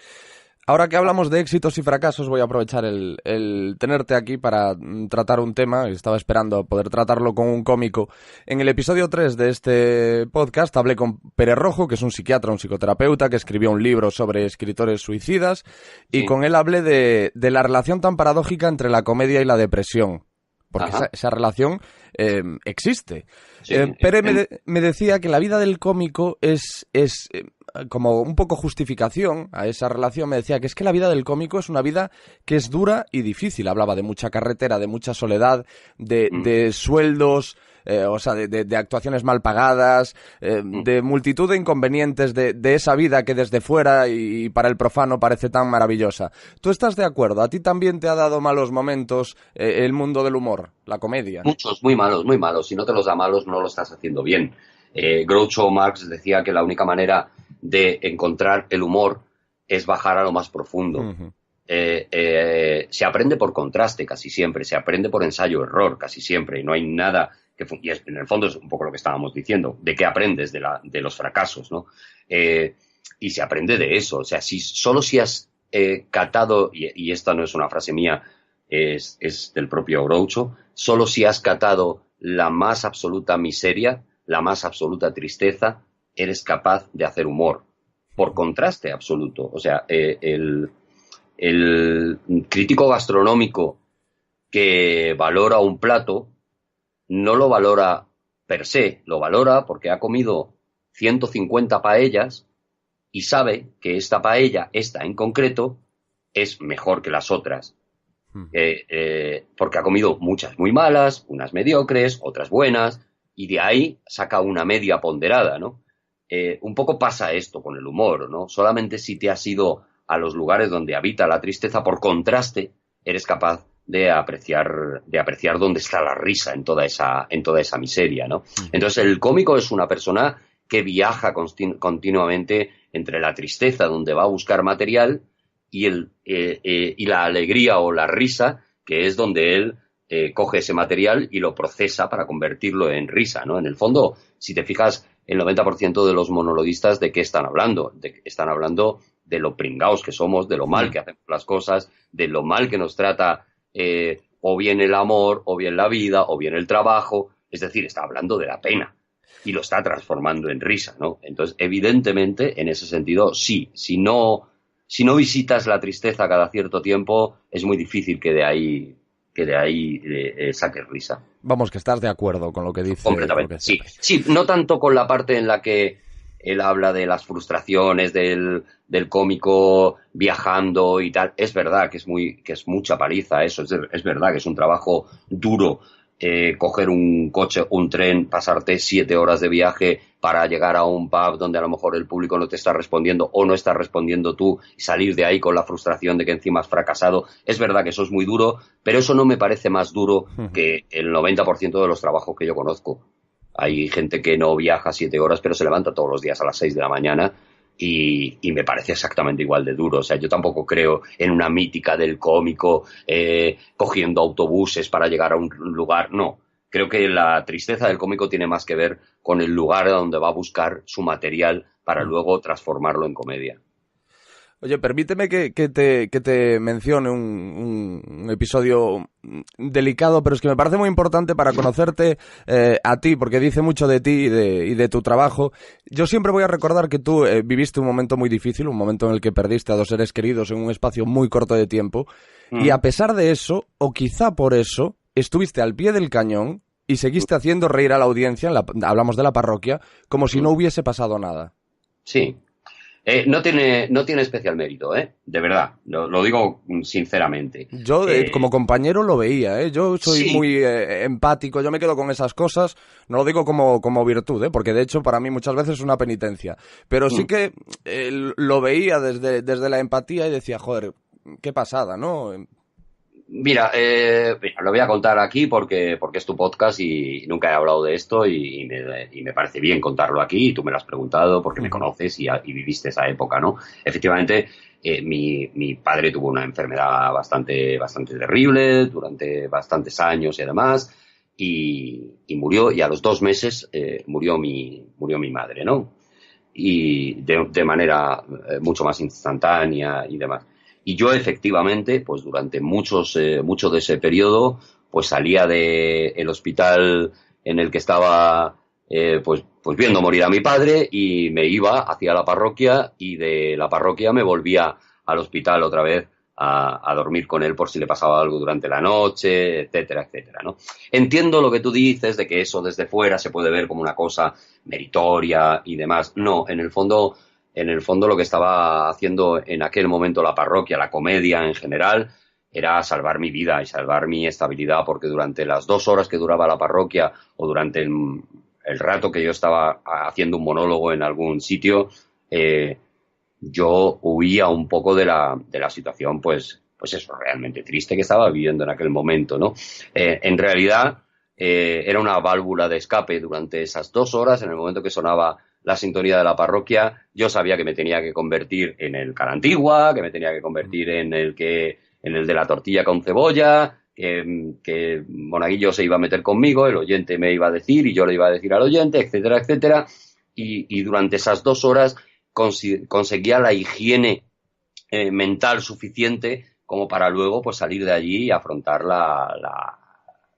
Ahora que hablamos de éxitos y fracasos, voy a aprovechar el tenerte aquí para tratar un tema. Estaba esperando poder tratarlo con un cómico. En el episodio 3 de este podcast hablé con Pérez Rojo, que es un psiquiatra, un psicoterapeuta, que escribió un libro sobre escritores suicidas, y con él hablé de la relación tan paradójica entre la comedia y la depresión. Porque esa relación existe. Sí, Pérez me decía que la vida del cómico es como un poco justificación a esa relación. Me decía que es que la vida del cómico es una vida que es dura y difícil. Hablaba de mucha carretera, de mucha soledad, de sueldos, o sea, de actuaciones mal pagadas, de multitud de inconvenientes de esa vida que desde fuera y para el profano parece tan maravillosa. ¿Tú estás de acuerdo? ¿A ti también te ha dado malos momentos el mundo del humor, la comedia? Muchos, muy malos, muy malos. Si no te los da malos, no lo estás haciendo bien. Groucho Marx decía que la única manera de encontrar el humor es bajar a lo más profundo. Se aprende por contraste casi siempre, se aprende por ensayo-error casi siempre, y no hay nada y en el fondo es un poco lo que estábamos diciendo, de qué aprendes de los fracasos, ¿no? Y se aprende de eso. O sea, solo si has catado, y esta no es una frase mía, es del propio Groucho, solo si has catado la más absoluta miseria, la más absoluta tristeza, eres capaz de hacer humor. Por contraste absoluto. O sea, el crítico gastronómico que valora un plato no lo valora per se, lo valora porque ha comido 150 paellas y sabe que esta paella, esta en concreto, es mejor que las otras. Porque ha comido muchas muy malas, unas mediocres, otras buenas, y de ahí saca una media ponderada, ¿no? Un poco pasa esto con el humor, ¿no? Solamente si te has ido a los lugares donde habita la tristeza, por contraste, eres capaz de apreciar dónde está la risa en toda esa miseria, ¿no? Entonces el cómico es una persona que viaja continuamente entre la tristeza, donde va a buscar material, y la alegría o la risa, que es donde él coge ese material y lo procesa para convertirlo en risa, ¿no? En el fondo, si te fijas, el 90% de los monologuistas, ¿de qué están hablando? Están hablando de lo pringaos que somos, de lo mal que hacemos las cosas, de lo mal que nos trata o bien el amor, o bien la vida, o bien el trabajo. Es decir, está hablando de la pena y lo está transformando en risa, ¿no? Entonces, evidentemente, en ese sentido, sí. Si no visitas la tristeza cada cierto tiempo, es muy difícil que de ahí saques risa. Vamos, que estás de acuerdo con lo que dice. Completamente, sí. Sí, no tanto con la parte en la que él habla de las frustraciones del cómico viajando y tal. Es verdad que es mucha paliza eso. Es verdad que es un trabajo duro. Coger un coche, un tren, pasarte 7 horas de viaje para llegar a un pub donde a lo mejor el público no te está respondiendo o no está respondiendo tú, y salir de ahí con la frustración de que encima has fracasado. Es verdad que eso es muy duro, pero eso no me parece más duro que el 90% de los trabajos que yo conozco. Hay gente que no viaja 7 horas, pero se levanta todos los días a las 6 de la mañana y me parece exactamente igual de duro. O sea, yo tampoco creo en una mítica del cómico cogiendo autobuses para llegar a un lugar. No, creo que la tristeza del cómico tiene más que ver con el lugar a donde va a buscar su material para luego transformarlo en comedia. Oye, permíteme que te mencione un episodio delicado, pero es que me parece muy importante para conocerte a ti, porque dice mucho de ti y de tu trabajo. Yo siempre voy a recordar que tú viviste un momento muy difícil, un momento en el que perdiste a 2 seres queridos en un espacio muy corto de tiempo, y a pesar de eso, o quizá por eso, estuviste al pie del cañón y seguiste haciendo reír a la audiencia, hablamos de la parroquia, como si no hubiese pasado nada. Sí. No tiene especial mérito, de verdad, lo digo sinceramente. Yo como compañero lo veía, yo soy muy empático, yo me quedo con esas cosas, no lo digo como virtud, porque de hecho para mí muchas veces es una penitencia, pero sí que lo veía desde la empatía y decía, joder, qué pasada, ¿no? Mira, lo voy a contar aquí porque es tu podcast y nunca he hablado de esto y me parece bien contarlo aquí y tú me lo has preguntado porque me conoces y viviste esa época, ¿no? Efectivamente, mi padre tuvo una enfermedad bastante terrible durante bastantes años y además y murió, y a los 2 meses murió mi madre, ¿no? Y de manera mucho más instantánea y demás. Y yo efectivamente, pues durante mucho de ese periodo, pues salía del hospital en el que estaba pues viendo morir a mi padre y me iba hacia la parroquia y de la parroquia me volvía al hospital otra vez a dormir con él por si le pasaba algo durante la noche, etcétera, etcétera, ¿no? Entiendo lo que tú dices de que eso desde fuera se puede ver como una cosa meritoria y demás. No, en el fondo lo que estaba haciendo en aquel momento la parroquia, la comedia en general, era salvar mi vida y salvar mi estabilidad, porque durante las 2 horas que duraba la parroquia o durante el rato que yo estaba haciendo un monólogo en algún sitio, yo huía un poco de la situación, pues eso, realmente triste que estaba viviendo en aquel momento, ¿no? En realidad, era una válvula de escape durante esas 2 horas, en el momento que sonaba la sintonía de la parroquia, yo sabía que me tenía que convertir en el Carantigua, que me tenía que convertir en el de la tortilla con cebolla, que Monaguillo se iba a meter conmigo, el oyente me iba a decir y yo le iba a decir al oyente, etcétera, etcétera. Y durante esas 2 horas conseguía la higiene mental suficiente como para luego pues salir de allí y afrontar la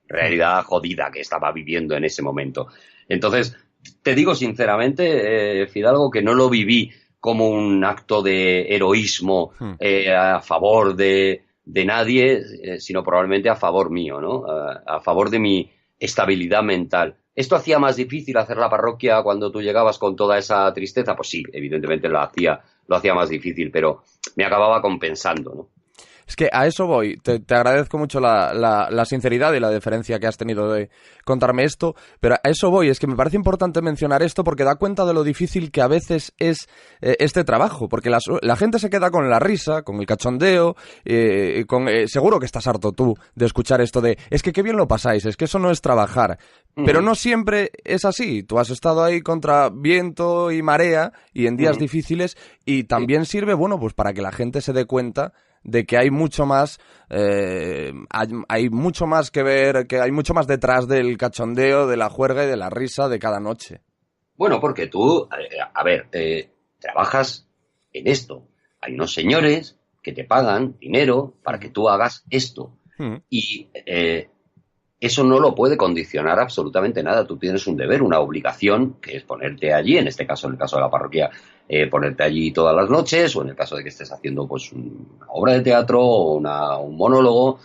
realidad jodida que estaba viviendo en ese momento. Entonces, te digo sinceramente, Fidalgo, que no lo viví como un acto de heroísmo a favor de nadie, sino probablemente a favor mío, ¿no? A favor de mi estabilidad mental. ¿Esto hacía más difícil hacer la parroquia cuando tú llegabas con toda esa tristeza? Pues sí, evidentemente lo hacía más difícil, pero me acababa compensando, ¿no? Es que a eso voy. Te agradezco mucho la sinceridad y la deferencia que has tenido de contarme esto, pero a eso voy. Es que me parece importante mencionar esto porque da cuenta de lo difícil que a veces es este trabajo, porque la gente se queda con la risa, con el cachondeo, seguro que estás harto tú de escuchar esto de es que qué bien lo pasáis, es que eso no es trabajar. Pero no siempre es así. Tú has estado ahí contra viento y marea y en días difíciles y también sirve, bueno, pues para que la gente se dé cuenta de que hay mucho más, hay mucho más que ver, que hay mucho más detrás del cachondeo, de la juerga y de la risa de cada noche. Bueno, porque tú, trabajas en esto. Hay unos señores que te pagan dinero para que tú hagas esto. Y eso no lo puede condicionar absolutamente nada. Tú tienes un deber, una obligación, que es ponerte allí, en este caso, en el caso de la parroquia, ponerte allí todas las noches, o en el caso de que estés haciendo pues una obra de teatro o un monólogo,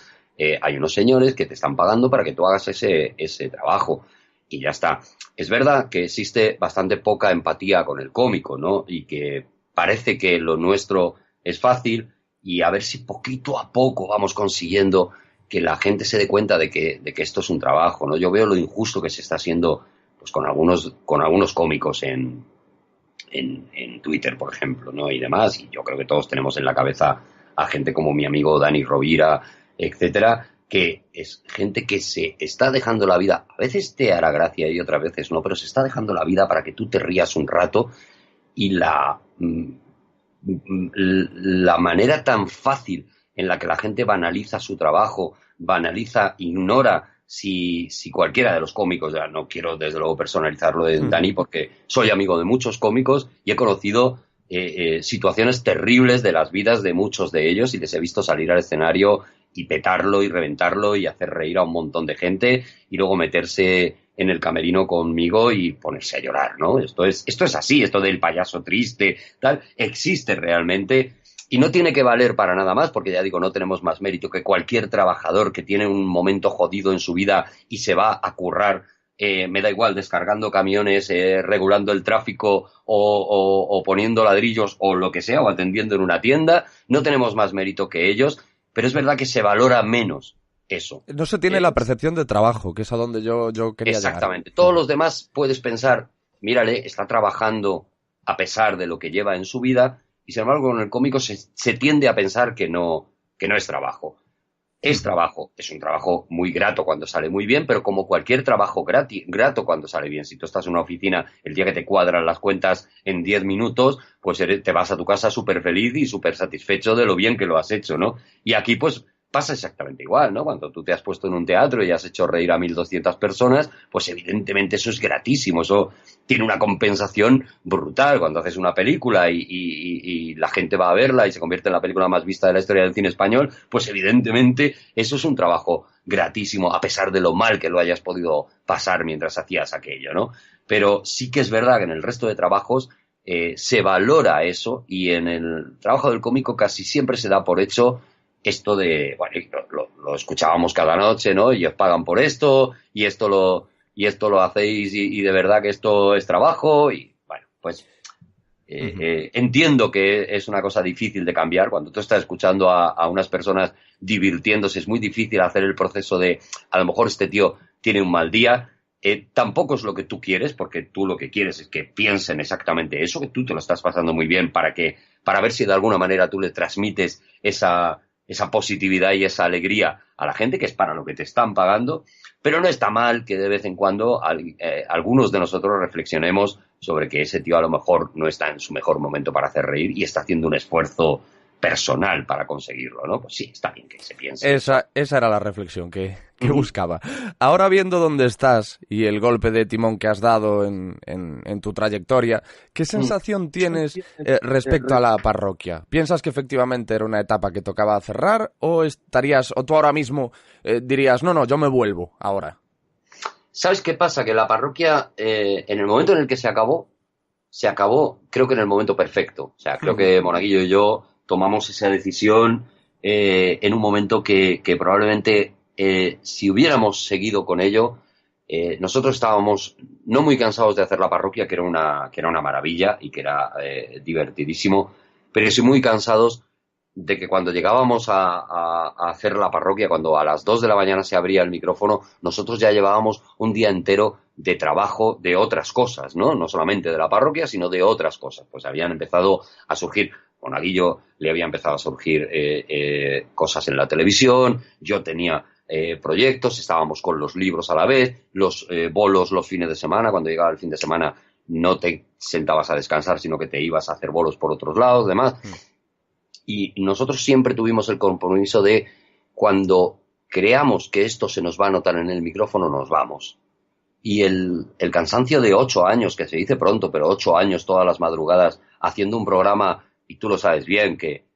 hay unos señores que te están pagando para que tú hagas ese trabajo. Y ya está. Es verdad que existe bastante poca empatía con el cómico, ¿no? Y que parece que lo nuestro es fácil, y a ver si poquito a poco vamos consiguiendo que la gente se dé cuenta de que esto es un trabajo, ¿no? Yo veo lo injusto que se está haciendo pues con algunos cómicos en Twitter, por ejemplo, ¿no? Y demás, y yo creo que todos tenemos en la cabeza a gente como mi amigo Dani Rovira, etcétera, que es gente que se está dejando la vida. A veces te hará gracia y otras veces no, pero se está dejando la vida para que tú te rías un rato, y la manera tan fácil en la que la gente banaliza su trabajo, ignora si cualquiera de los cómicos, ya no quiero desde luego personalizarlo de Dani porque soy amigo de muchos cómicos y he conocido situaciones terribles de las vidas de muchos de ellos y les he visto salir al escenario y petarlo y reventarlo y hacer reír a un montón de gente y luego meterse en el camerino conmigo y ponerse a llorar, ¿no? Esto es así, esto del payaso triste, tal, existe realmente. Y no tiene que valer para nada más, porque ya digo, no tenemos más mérito que cualquier trabajador que tiene un momento jodido en su vida y se va a currar me da igual, descargando camiones, regulando el tráfico o poniendo ladrillos o lo que sea, o atendiendo en una tienda. No tenemos más mérito que ellos, pero es verdad que se valora menos eso. No se tiene la percepción de trabajo, que es a donde yo quería exactamente. llegar. Todos los demás puedes pensar, mírale, está trabajando a pesar de lo que lleva en su vida, y sin embargo con el cómico se tiende a pensar que no es trabajo. Es trabajo, es un trabajo muy grato cuando sale muy bien, pero como cualquier trabajo grato cuando sale bien. Si tú estás en una oficina, el día que te cuadran las cuentas en 10 minutos, pues te vas a tu casa súper feliz y súper satisfecho de lo bien que lo has hecho, ¿no? Y aquí, pues, pasa exactamente igual, ¿no? Cuando tú te has puesto en un teatro y has hecho reír a 1.200 personas, pues evidentemente eso es gratísimo, eso tiene una compensación brutal. Cuando haces una película y la gente va a verla y se convierte en la película más vista de la historia del cine español, pues evidentemente eso es un trabajo gratísimo, a pesar de lo mal que lo hayas podido pasar mientras hacías aquello, ¿no? Pero sí que es verdad que en el resto de trabajos se valora eso, y en el trabajo del cómico casi siempre se da por hecho esto de, bueno, lo escuchábamos cada noche, ¿no? Y os pagan por esto, y esto lo hacéis, y de verdad que esto es trabajo, y bueno, pues entiendo que es una cosa difícil de cambiar. Cuando tú estás escuchando a unas personas divirtiéndose, es muy difícil hacer el proceso de, a lo mejor este tío tiene un mal día. Tampoco es lo que tú quieres, porque tú lo que quieres es que piensen exactamente eso, que tú te lo estás pasando muy bien, para ver si de alguna manera tú le transmites esa positividad y esa alegría a la gente, que es para lo que te están pagando. Pero no está mal que de vez en cuando algunos de nosotros reflexionemos sobre que ese tío a lo mejor no está en su mejor momento para hacer reír y está haciendo un esfuerzo personal para conseguirlo, ¿no? Pues sí, está bien que se piense. Esa era la reflexión que buscaba. Ahora, viendo dónde estás y el golpe de timón que has dado en tu trayectoria, ¿qué sensación tienes respecto a la parroquia? ¿Piensas que efectivamente era una etapa que tocaba cerrar, o tú ahora mismo dirías, no, yo me vuelvo ahora? ¿Sabes qué pasa? Que la parroquia, en el momento en el que se acabó, creo que en el momento perfecto. O sea, creo que Monaguillo y yo tomamos esa decisión en un momento que probablemente, si hubiéramos seguido con ello, nosotros estábamos no muy cansados de hacer la parroquia, que era una maravilla y que era divertidísimo, pero sí muy cansados de que cuando llegábamos a hacer la parroquia, cuando a las 2 de la mañana se abría el micrófono, nosotros ya llevábamos un día entero de trabajo de otras cosas, ¿no? No solamente de la parroquia, sino de otras cosas. Pues habían empezado a surgir, con Aguillo le había empezado a surgir cosas en la televisión, yo tenía proyectos, estábamos con los libros a la vez, los bolos los fines de semana. Cuando llegaba el fin de semana no te sentabas a descansar, sino que te ibas a hacer bolos por otros lados, demás. Y nosotros siempre tuvimos el compromiso de, cuando creamos que esto se nos va a notar en el micrófono, nos vamos. Y el cansancio de 8 años, que se dice pronto, pero 8 años todas las madrugadas haciendo un programa, y tú lo sabes bien, que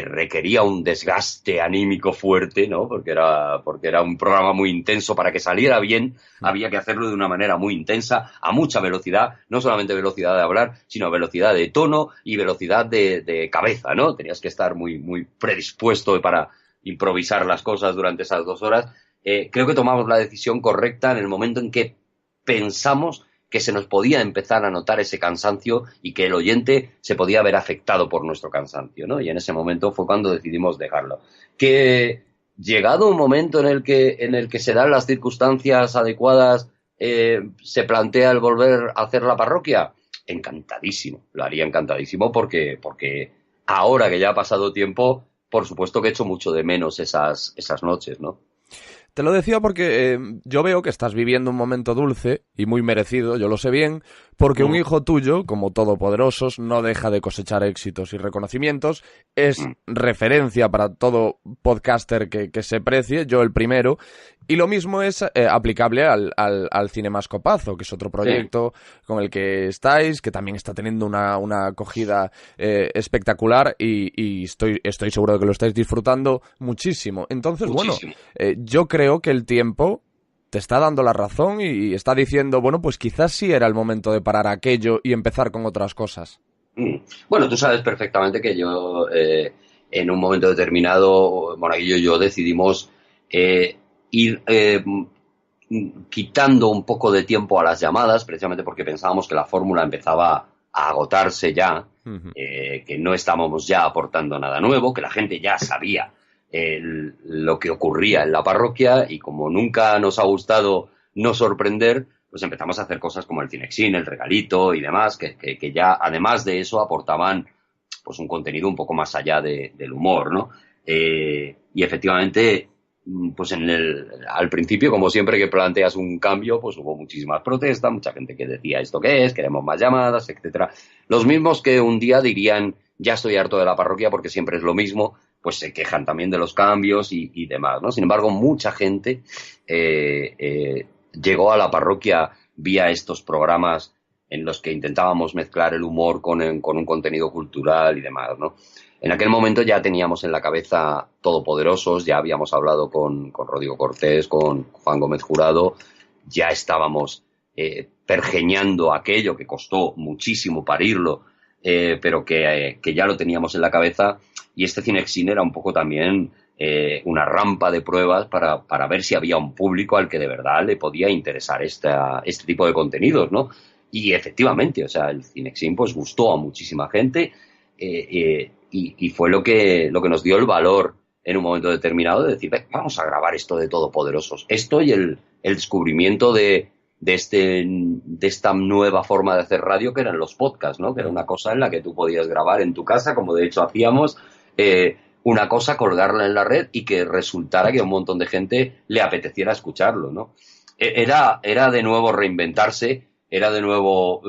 requería un desgaste anímico fuerte, ¿no? Porque era un programa muy intenso. Para que saliera bien había que hacerlo de una manera muy intensa, a mucha velocidad, no solamente velocidad de hablar, sino velocidad de tono y velocidad de cabeza, ¿no? Tenías que estar muy, muy predispuesto para improvisar las cosas durante esas 2 horas. Creo que tomamos la decisión correcta en el momento en que pensamos que se nos podía empezar a notar ese cansancio y que el oyente se podía ver afectado por nuestro cansancio, ¿no? Y en ese momento fue cuando decidimos dejarlo. Que llegado un momento en el que se dan las circunstancias adecuadas, se plantea el volver a hacer la parroquia, encantadísimo, lo haría encantadísimo, porque ahora que ya ha pasado tiempo, por supuesto que echo mucho de menos esas noches, ¿no? Te lo decía porque yo veo que estás viviendo un momento dulce y muy merecido, yo lo sé bien, porque un hijo tuyo, como todopoderosos, no deja de cosechar éxitos y reconocimientos, es referencia para todo podcaster que se precie, yo el primero, y lo mismo es aplicable al Cinemascopazo, que es otro proyecto con el que estáis, que también está teniendo una acogida espectacular, y estoy seguro de que lo estáis disfrutando muchísimo. Entonces, muchísimo. Bueno, yo creo que el tiempo te está dando la razón y está diciendo, bueno, pues quizás sí era el momento de parar aquello y empezar con otras cosas. Bueno, tú sabes perfectamente que yo, en un momento determinado, Monaguillo y yo decidimos ir quitando un poco de tiempo a las llamadas, precisamente porque pensábamos que la fórmula empezaba a agotarse ya, que no estábamos ya aportando nada nuevo, que la gente ya sabía lo que ocurría en la parroquia, y como nunca nos ha gustado no sorprender, pues empezamos a hacer cosas como el Cinexin, el regalito y demás, que ya además de eso aportaban pues un contenido un poco más allá del humor, ¿no? Y efectivamente, pues al principio, como siempre que planteas un cambio, pues hubo muchísimas protestas, mucha gente que decía ¿esto qué es? Queremos más llamadas, etcétera. Los mismos que un día dirían ya estoy harto de la parroquia porque siempre es lo mismo, pues se quejan también de los cambios y demás, ¿no? Sin embargo, mucha gente llegó a la parroquia vía estos programas en los que intentábamos mezclar el humor con un contenido cultural y demás, ¿no? En aquel momento ya teníamos en la cabeza Todopoderosos, ya habíamos hablado con Rodrigo Cortés, con Juan Gómez Jurado, ya estábamos pergeñando aquello que costó muchísimo parirlo, pero que ya lo teníamos en la cabeza, y este Cinexin era un poco también una rampa de pruebas para ver si había un público al que de verdad le podía interesar este tipo de contenidos, ¿no? Y efectivamente, o sea, el Cinexin pues gustó a muchísima gente, y fue lo que nos dio el valor en un momento determinado de decir, vamos a grabar esto de Todopoderosos. Esto y el descubrimiento de esta nueva forma de hacer radio, que eran los podcasts, ¿no? Que era una cosa en la que tú podías grabar en tu casa, como de hecho hacíamos, una cosa, colgarla en la red y que resultara que a un montón de gente le apeteciera escucharlo, ¿no? Era de nuevo reinventarse, era de nuevo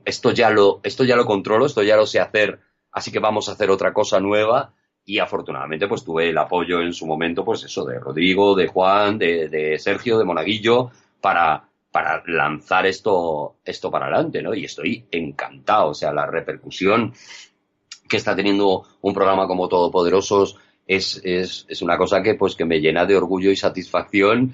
esto ya lo controlo, esto ya lo sé hacer, así que vamos a hacer otra cosa nueva. Y afortunadamente pues tuve el apoyo en su momento, pues eso, de Rodrigo, de Juan, de Sergio, de Monaguillo, para lanzar esto para adelante, ¿no? Y estoy encantado, o sea, la repercusión que está teniendo un programa como Todopoderosos es una cosa que me llena de orgullo y satisfacción,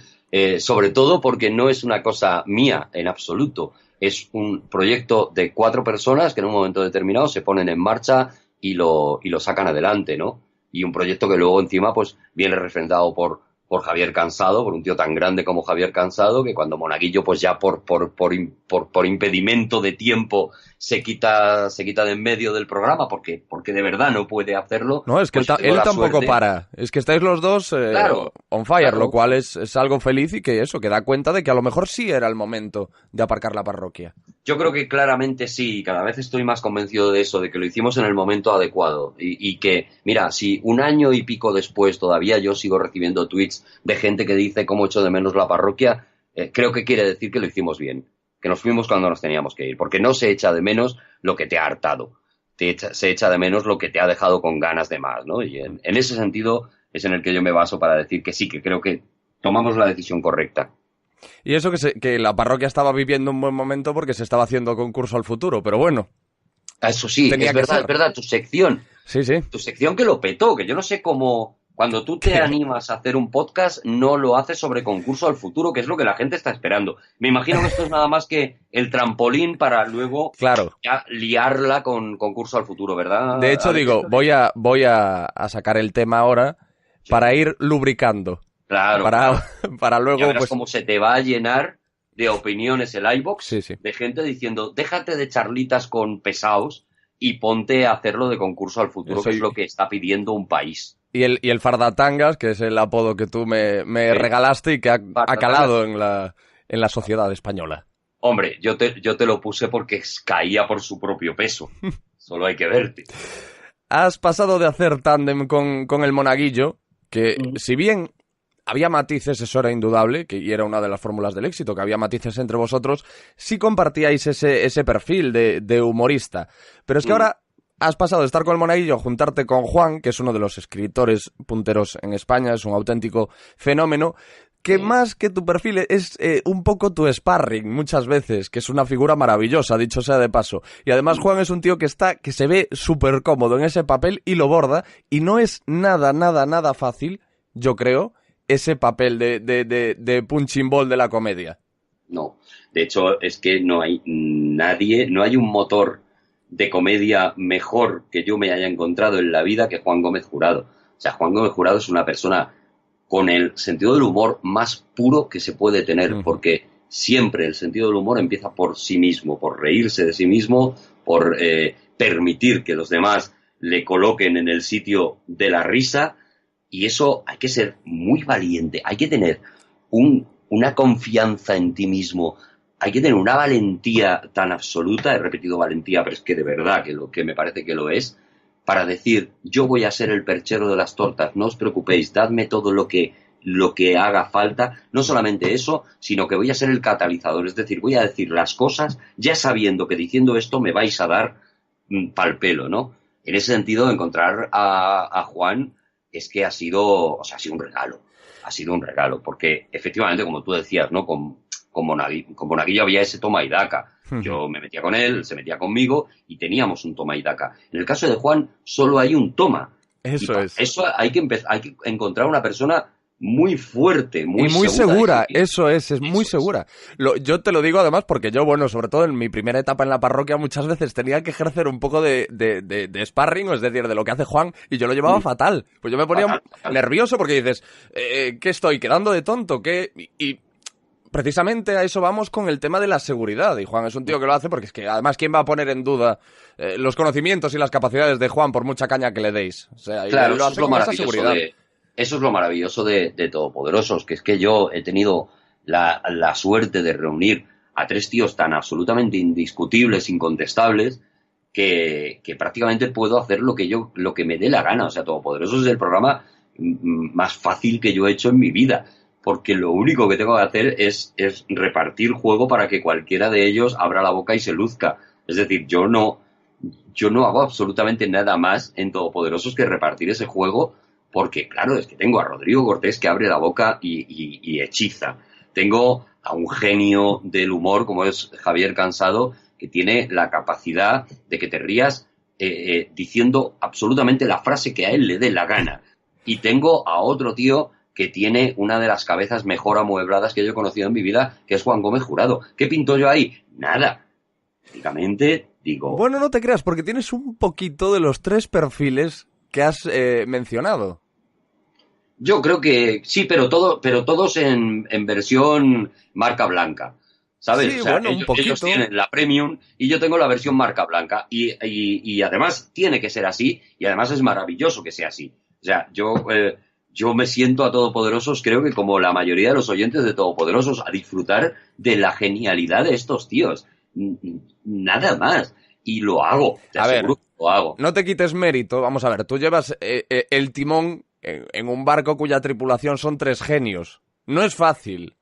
sobre todo porque no es una cosa mía en absoluto, es un proyecto de 4 personas que en un momento determinado se ponen en marcha y lo sacan adelante, ¿no? Y un proyecto que luego encima pues viene refrendado por Javier Cansado, por un tío tan grande como Javier Cansado, que cuando Monaguillo pues ya por impedimento de tiempo se quita de en medio del programa porque de verdad no puede hacerlo. No, es que pues él tampoco para. Es que estáis los dos on fire, claro. Lo cual es algo feliz y que da cuenta de que a lo mejor sí era el momento de aparcar la parroquia. Yo creo que claramente sí, cada vez estoy más convencido de eso, de que lo hicimos en el momento adecuado y que, mira, si un año y pico después todavía yo sigo recibiendo tweets de gente que dice cómo echo de menos la parroquia, creo que quiere decir que lo hicimos bien, que nos fuimos cuando nos teníamos que ir, porque no se echa de menos lo que te ha hartado, se echa de menos lo que te ha dejado con ganas de más, ¿no? Y en ese sentido es en el que yo me baso para decir que sí, que creo que tomamos la decisión correcta. Y eso que la parroquia estaba viviendo un buen momento porque se estaba haciendo concurso al futuro, pero bueno. Eso sí, es verdad, tu sección. Sí. Tu sección que lo petó, que yo no sé cómo, cuando tú te animas a hacer un podcast, no lo haces sobre concurso al futuro, que es lo que la gente está esperando. Me imagino que esto es nada más que el trampolín para luego ya liarla con concurso al futuro, ¿verdad? De hecho, voy a sacar el tema ahora para ir lubricando. Claro. Para luego ya verás pues cómo se te va a llenar de opiniones el iVoox, sí. De gente diciendo, déjate de charlitas con pesados y ponte a hacerlo de concurso al futuro, que es lo que está pidiendo un país. Y el fardatangas, que es el apodo que tú me regalaste y que ha calado en la sociedad española. Hombre, yo te lo puse porque caía por su propio peso. Solo hay que verte. Has pasado de hacer tándem con el Monaguillo, que si bien había matices, eso era indudable, y era una de las fórmulas del éxito, que había matices entre vosotros, sí compartíais ese perfil de humorista. Pero es que ahora has pasado de estar con el Monaguillo a juntarte con Juan, que es uno de los escritores punteros en España, es un auténtico fenómeno, que más que tu perfil es un poco tu sparring muchas veces, que es una figura maravillosa, dicho sea de paso. Y además Juan es un tío que se ve súper cómodo en ese papel y lo borda, y no es nada fácil, yo creo, ese papel de punching ball de la comedia. No, de hecho es que no hay un motor de comedia mejor que yo me haya encontrado en la vida que Juan Gómez Jurado. O sea, Juan Gómez Jurado es una persona con el sentido del humor más puro que se puede tener, porque siempre el sentido del humor empieza por sí mismo, por reírse de sí mismo, por permitir que los demás le coloquen en el sitio de la risa, y eso hay que ser muy valiente, hay que tener una confianza en ti mismo, hay que tener una valentía tan absoluta, he repetido valentía, pero es que de verdad que me parece que lo es, para decir, yo voy a ser el perchero de las tortas, no os preocupéis, dadme todo lo que haga falta, no solamente eso, sino que voy a ser el catalizador, es decir, voy a decir las cosas ya sabiendo que diciendo esto me vais a dar pal pelo, ¿no? En ese sentido, encontrar a Juan es que ha sido un regalo, porque efectivamente, como tú decías, ¿no? Con Monaguillo había ese toma y daca. Yo me metía con él, se metía conmigo y teníamos un toma y daca. En el caso de Juan, solo hay un toma. Eso es. Eso hay que encontrar una persona muy fuerte, muy segura. Eso es muy segura. Yo te lo digo además porque yo, bueno, sobre todo en mi primera etapa en la parroquia, muchas veces tenía que ejercer un poco de sparring, es decir, de lo que hace Juan, y yo lo llevaba fatal. Pues yo me ponía nervioso porque dices, ¿qué estoy quedando de tonto? ¿Qué? Y precisamente a eso vamos con el tema de la seguridad, y Juan es un tío que lo hace porque es que además ¿quién va a poner en duda los conocimientos y las capacidades de Juan por mucha caña que le deis? O sea, claro, lo hace con esa seguridad. Eso es lo maravilloso de Todopoderosos, que es que yo he tenido la suerte de reunir a 3 tíos tan absolutamente indiscutibles, incontestables, que prácticamente puedo hacer lo que me dé la gana. O sea, Todopoderosos es el programa más fácil que yo he hecho en mi vida, porque lo único que tengo que hacer es repartir juego para que cualquiera de ellos abra la boca y se luzca. Es decir, yo no hago absolutamente nada más en Todopoderosos que repartir ese juego, porque, claro, es que tengo a Rodrigo Cortés que abre la boca y hechiza. Tengo a un genio del humor como es Javier Cansado, que tiene la capacidad de que te rías diciendo absolutamente la frase que a él le dé la gana. Y tengo a otro tío que tiene una de las cabezas mejor amuebladas que yo he conocido en mi vida, que es Juan Gómez Jurado. ¿Qué pinto yo ahí? Nada. Prácticamente digo... Bueno, no te creas, porque tienes un poquito de los 3 perfiles que has mencionado. Yo creo que sí, pero todos en versión marca blanca, ¿sabes? Sí, o sea, bueno, ellos tienen la premium y yo tengo la versión marca blanca y además tiene que ser así y además es maravilloso que sea así. O sea, yo me siento a Todopoderosos, creo que como la mayoría de los oyentes de Todopoderosos, a disfrutar de la genialidad de estos tíos. Nada más. Y lo hago, te aseguro que lo hago. No te quites mérito, vamos a ver, tú llevas el timón en un barco cuya tripulación son 3 genios. No es fácil.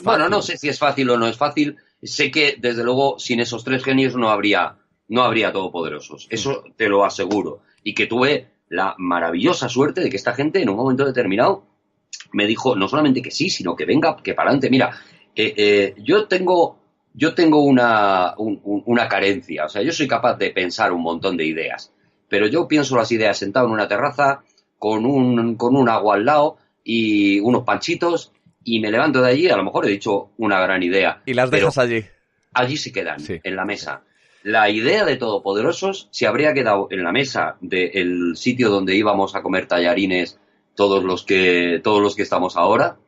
Bueno, no sé si es fácil o no es fácil. Sé que, desde luego, sin esos 3 genios no habría Todopoderosos. Eso te lo aseguro. Y que tuve la maravillosa suerte de que esta gente, en un momento determinado, me dijo no solamente que sí, sino que venga, que para adelante. Mira, yo tengo una carencia. O sea, yo soy capaz de pensar un montón de ideas. Pero yo pienso las ideas sentado en una terraza, con un agua al lado y unos panchitos, y me levanto de allí, a lo mejor he dicho una gran idea. Y las dejas allí. Allí se quedan, sí, en la mesa. La idea de Todopoderosos se habría quedado en la mesa del sitio donde íbamos a comer tallarines todos los que estamos ahora,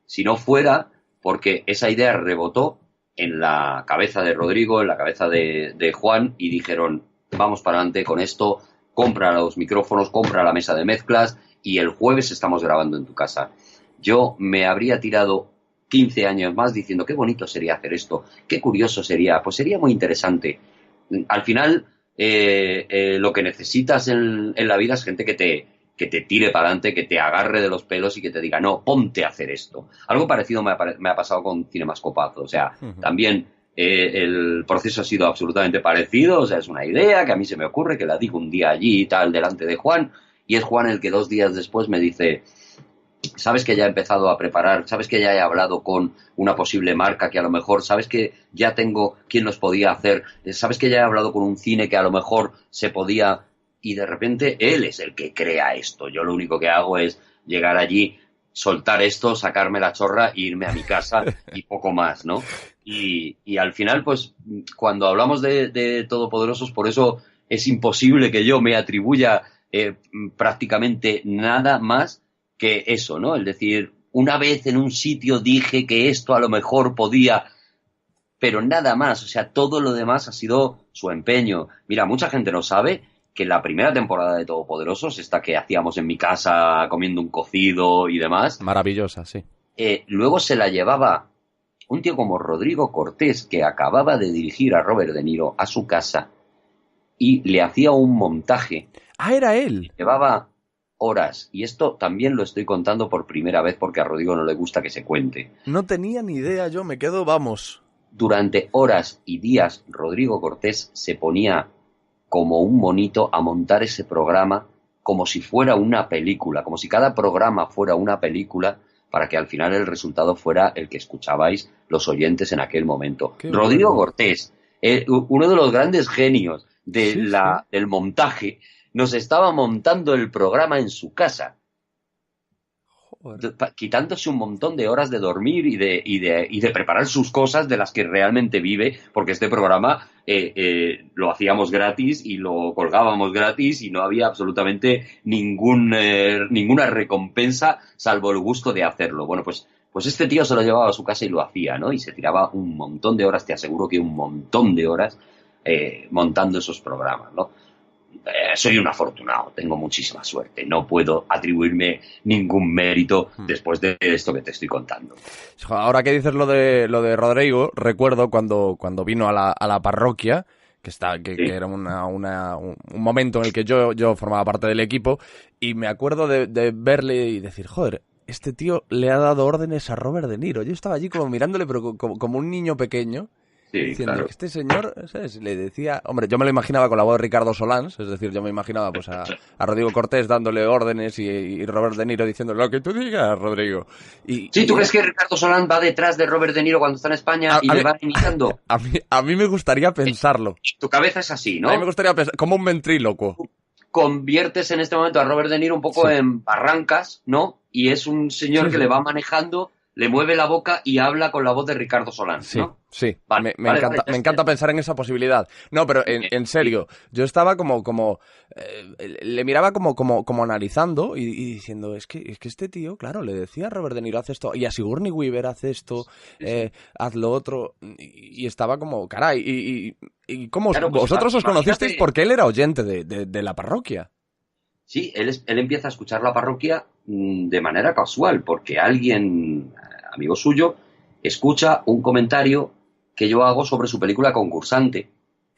si no fuera porque esa idea rebotó en la cabeza de Rodrigo, en la cabeza de Juan, y dijeron, vamos para adelante con esto, compra los micrófonos, compra la mesa de mezclas y el jueves estamos grabando en tu casa. Yo me habría tirado 15 años más diciendo qué bonito sería hacer esto, qué curioso sería, pues sería muy interesante. Al final, lo que necesitas en la vida es gente que te tire para adelante, que te agarre de los pelos y que te diga, no, ponte a hacer esto. Algo parecido me ha pasado con Cinemascopazo. O sea, también el proceso ha sido absolutamente parecido. O sea, es una idea que a mí se me ocurre, que la digo un día allí y tal, delante de Juan. Y es Juan el que 2 días después me dice, sabes que ya he empezado a preparar, sabes que ya he hablado con una posible marca que a lo mejor, sabes que ya tengo quién los podía hacer, sabes que ya he hablado con un cine que a lo mejor se podía... Y de repente él es el que crea esto. Yo lo único que hago es llegar allí, soltar esto, sacarme la chorra e irme a mi casa y poco más, ¿no? Y al final, pues, cuando hablamos de Todopoderosos, por eso es imposible que yo me atribuya prácticamente nada más que eso, ¿no? Es decir, una vez en un sitio dije que esto a lo mejor podía, pero nada más, o sea, todo lo demás ha sido su empeño. Mira, mucha gente no sabe que la primera temporada de Todopoderosos, esta que hacíamos en mi casa comiendo un cocido y demás, Maravillosa, sí. Luego se la llevaba un tío como Rodrigo Cortés, que acababa de dirigir a Robert De Niro a su casa y le hacía un montaje. Ah, era él. Llevaba horas, y esto también lo estoy contando por primera vez porque a Rodrigo no le gusta que se cuente. No tenía ni idea, yo me quedo, vamos. Durante horas y días, Rodrigo Cortés se ponía como un monito a montar ese programa como si fuera una película, como si cada programa fuera una película, para que al final el resultado fuera el que escuchabais los oyentes en aquel momento. Qué Rodrigo bueno. Cortés, uno de los grandes genios de Sí, del montaje, nos estaba montando el programa en su casa, Joder. quitándose un montón de horas de dormir y de preparar sus cosas de las que realmente vive, porque este programa lo hacíamos gratis y lo colgábamos gratis y no había absolutamente ninguna recompensa salvo el gusto de hacerlo. Bueno, pues este tío se lo llevaba a su casa y lo hacía, ¿no? Y se tiraba un montón de horas, te aseguro que un montón de horas montando esos programas, ¿no? Soy un afortunado, tengo muchísima suerte, no puedo atribuirme ningún mérito después de esto que te estoy contando. Ahora que dices lo de Rodrigo, recuerdo cuando vino a la parroquia, que era un momento en el que yo formaba parte del equipo, y me acuerdo de verle y decir, joder, este tío le ha dado órdenes a Robert De Niro. Yo estaba allí como mirándole, pero como un niño pequeño, Sí, diciendo claro. que este señor, ¿sabes? Le decía, hombre, yo me lo imaginaba con la voz de Ricardo Solans, es decir, yo me imaginaba pues a Rodrigo Cortés dándole órdenes y Robert De Niro diciendo lo que tú digas, Rodrigo. Sí, ¿tú crees que Ricardo Solán va detrás de Robert De Niro cuando está en España y le va imitando? A mí me gustaría pensarlo. Tu cabeza es así, ¿no? A mí me gustaría pensar, como un ventrílocuo. Conviertes en este momento a Robert De Niro un poco Sí. en Barrancas, ¿no? Y es un señor Sí, que sí. le va manejando, le mueve la boca y habla con la voz de Ricardo Solán, Sí, ¿no? sí. Vale, Me vale, encanta, vale, me encanta pensar en esa posibilidad. No, pero en serio, yo estaba le miraba como analizando y diciendo, es que este tío, claro, le decía a Robert De Niro, haz esto, y a Sigourney Weaver, haz esto, haz lo otro, y estaba como, caray, y ¿cómo Claro, pues vosotros os conocisteis? imagínate. Porque él era oyente de la parroquia. Sí, él empieza a escuchar la parroquia de manera casual, porque alguien, amigo suyo, escucha un comentario que yo hago sobre su película Concursante,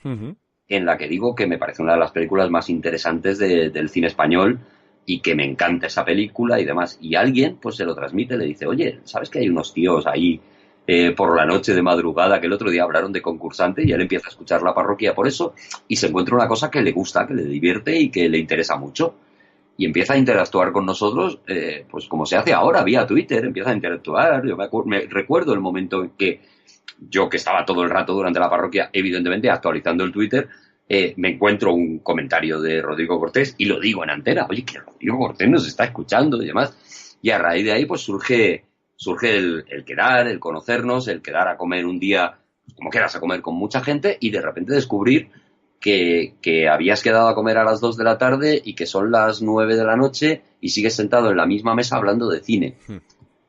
Uh-huh. en la que digo que me parece una de las películas más interesantes del cine español y que me encanta esa película y demás. Y alguien pues se lo transmite, le dice, oye, ¿sabes que hay unos tíos ahí por la noche de madrugada que el otro día hablaron de Concursante? Y él empieza a escuchar la parroquia por eso y se encuentra una cosa que le gusta, que le divierte y que le interesa mucho. Y empieza a interactuar con nosotros, pues como se hace ahora, vía Twitter, empieza a interactuar. Yo me recuerdo el momento en que yo, que estaba todo el rato durante la parroquia, evidentemente, actualizando el Twitter, me encuentro un comentario de Rodrigo Cortés y lo digo en antena, oye, que Rodrigo Cortés nos está escuchando y demás. Y a raíz de ahí, pues surge el quedar, el conocernos, el quedar a comer un día, como quieras, a comer con mucha gente y de repente descubrir que habías quedado a comer a las 2 de la tarde y que son las 9 de la noche y sigues sentado en la misma mesa hablando de cine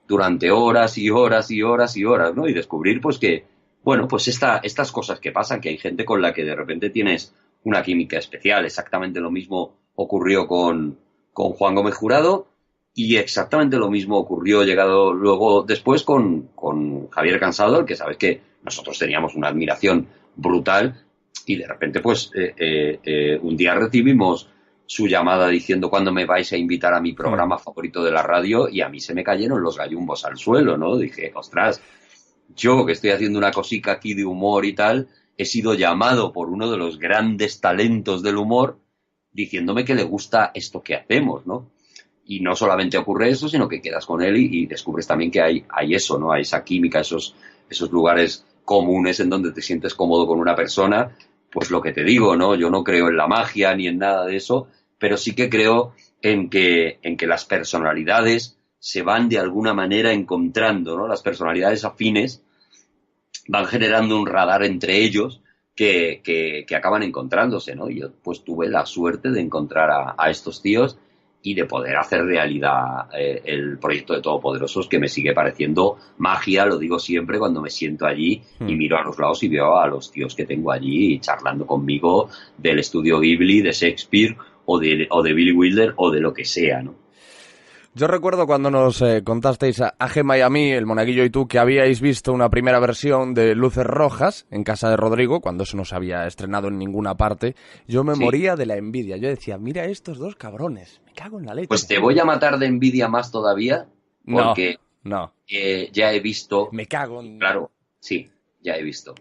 durante horas y horas y horas y horas, ¿no? Y descubrir, pues, que, bueno, pues estas cosas que pasan, que hay gente con la que de repente tienes una química especial. Exactamente lo mismo ocurrió con Juan Gómez Jurado y exactamente lo mismo ocurrió llegado luego después con Javier Cansado, al que sabes que nosotros teníamos una admiración brutal y de repente, pues, un día recibimos su llamada diciendo cuándo me vais a invitar a mi programa favorito de la radio y a mí se me cayeron los gallumbos al suelo, ¿no? Dije, ostras, yo que estoy haciendo una cosica aquí de humor y tal, he sido llamado por uno de los grandes talentos del humor diciéndome que le gusta esto que hacemos, ¿no? Y no solamente ocurre eso, sino que quedas con él y descubres también que hay eso, ¿no? Hay esa química, esos lugares comunes en donde te sientes cómodo con una persona. Pues lo que te digo, ¿no? Yo no creo en la magia ni en nada de eso, pero sí que creo en que las personalidades se van de alguna manera encontrando, ¿no? Las personalidades afines van generando un radar entre ellos que acaban encontrándose, ¿no? Yo pues tuve la suerte de encontrar a estos tíos y de poder hacer realidad el proyecto de Todopoderosos, que me sigue pareciendo magia, lo digo siempre cuando me siento allí y miro a los lados y veo a los tíos que tengo allí charlando conmigo del estudio Ghibli, de Shakespeare o de Billy Wilder o de lo que sea, ¿no? Yo recuerdo cuando nos contasteis a Gemma y a mí, el Monaguillo y tú, que habíais visto una primera versión de Luces Rojas en casa de Rodrigo, cuando eso no se había estrenado en ninguna parte. Yo me moría de la envidia. Yo decía, mira estos dos cabrones, me cago en la leche. Pues te voy a matar de envidia más todavía, porque no. Ya he visto... Me cago en... Claro, sí, ya he visto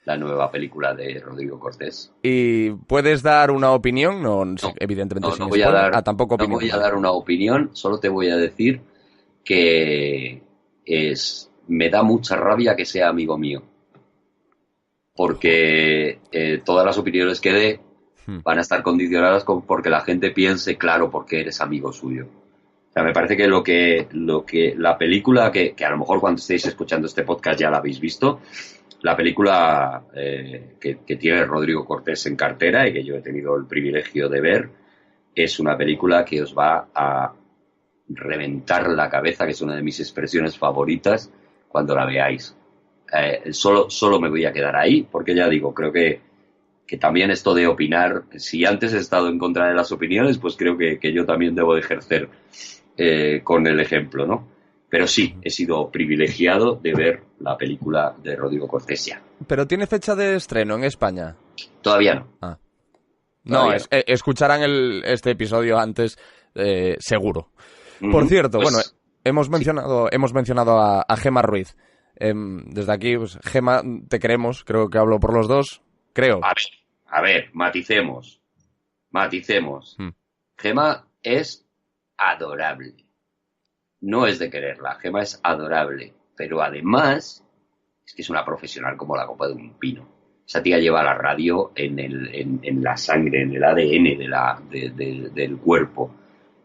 la nueva película de Rodrigo Cortés. ¿Y puedes dar una opinión? No, evidentemente sin spoiler. Tampoco opinión. No voy a dar una opinión, solo te voy a decir que me da mucha rabia que sea amigo mío. Porque todas las opiniones que dé van a estar condicionadas porque la gente piense, claro, porque eres amigo suyo. O sea, me parece que lo que la película, que a lo mejor cuando estéis escuchando este podcast ya la habéis visto, la película que tiene Rodrigo Cortés en cartera y que yo he tenido el privilegio de ver, es una película que os va a reventar la cabeza, que es una de mis expresiones favoritas cuando la veáis. Solo me voy a quedar ahí, porque ya digo, creo que también esto de opinar, si antes he estado en contra de las opiniones, pues creo que yo también debo de ejercer con el ejemplo, ¿no? Pero sí, he sido privilegiado de ver la película de Rodrigo Cortés ya. ¿Pero tiene fecha de estreno en España? Todavía no. Ah. No, escucharán este episodio antes, seguro. Por cierto, pues, bueno, hemos mencionado a Gemma Ruiz. Desde aquí, pues, Gemma, te queremos, creo que hablo por los dos. Creo. A ver, maticemos. Gemma es adorable. No es de quererla, Gemma es adorable, pero además es que es una profesional como la copa de un pino. Esa tía lleva la radio en la sangre, en el ADN del cuerpo,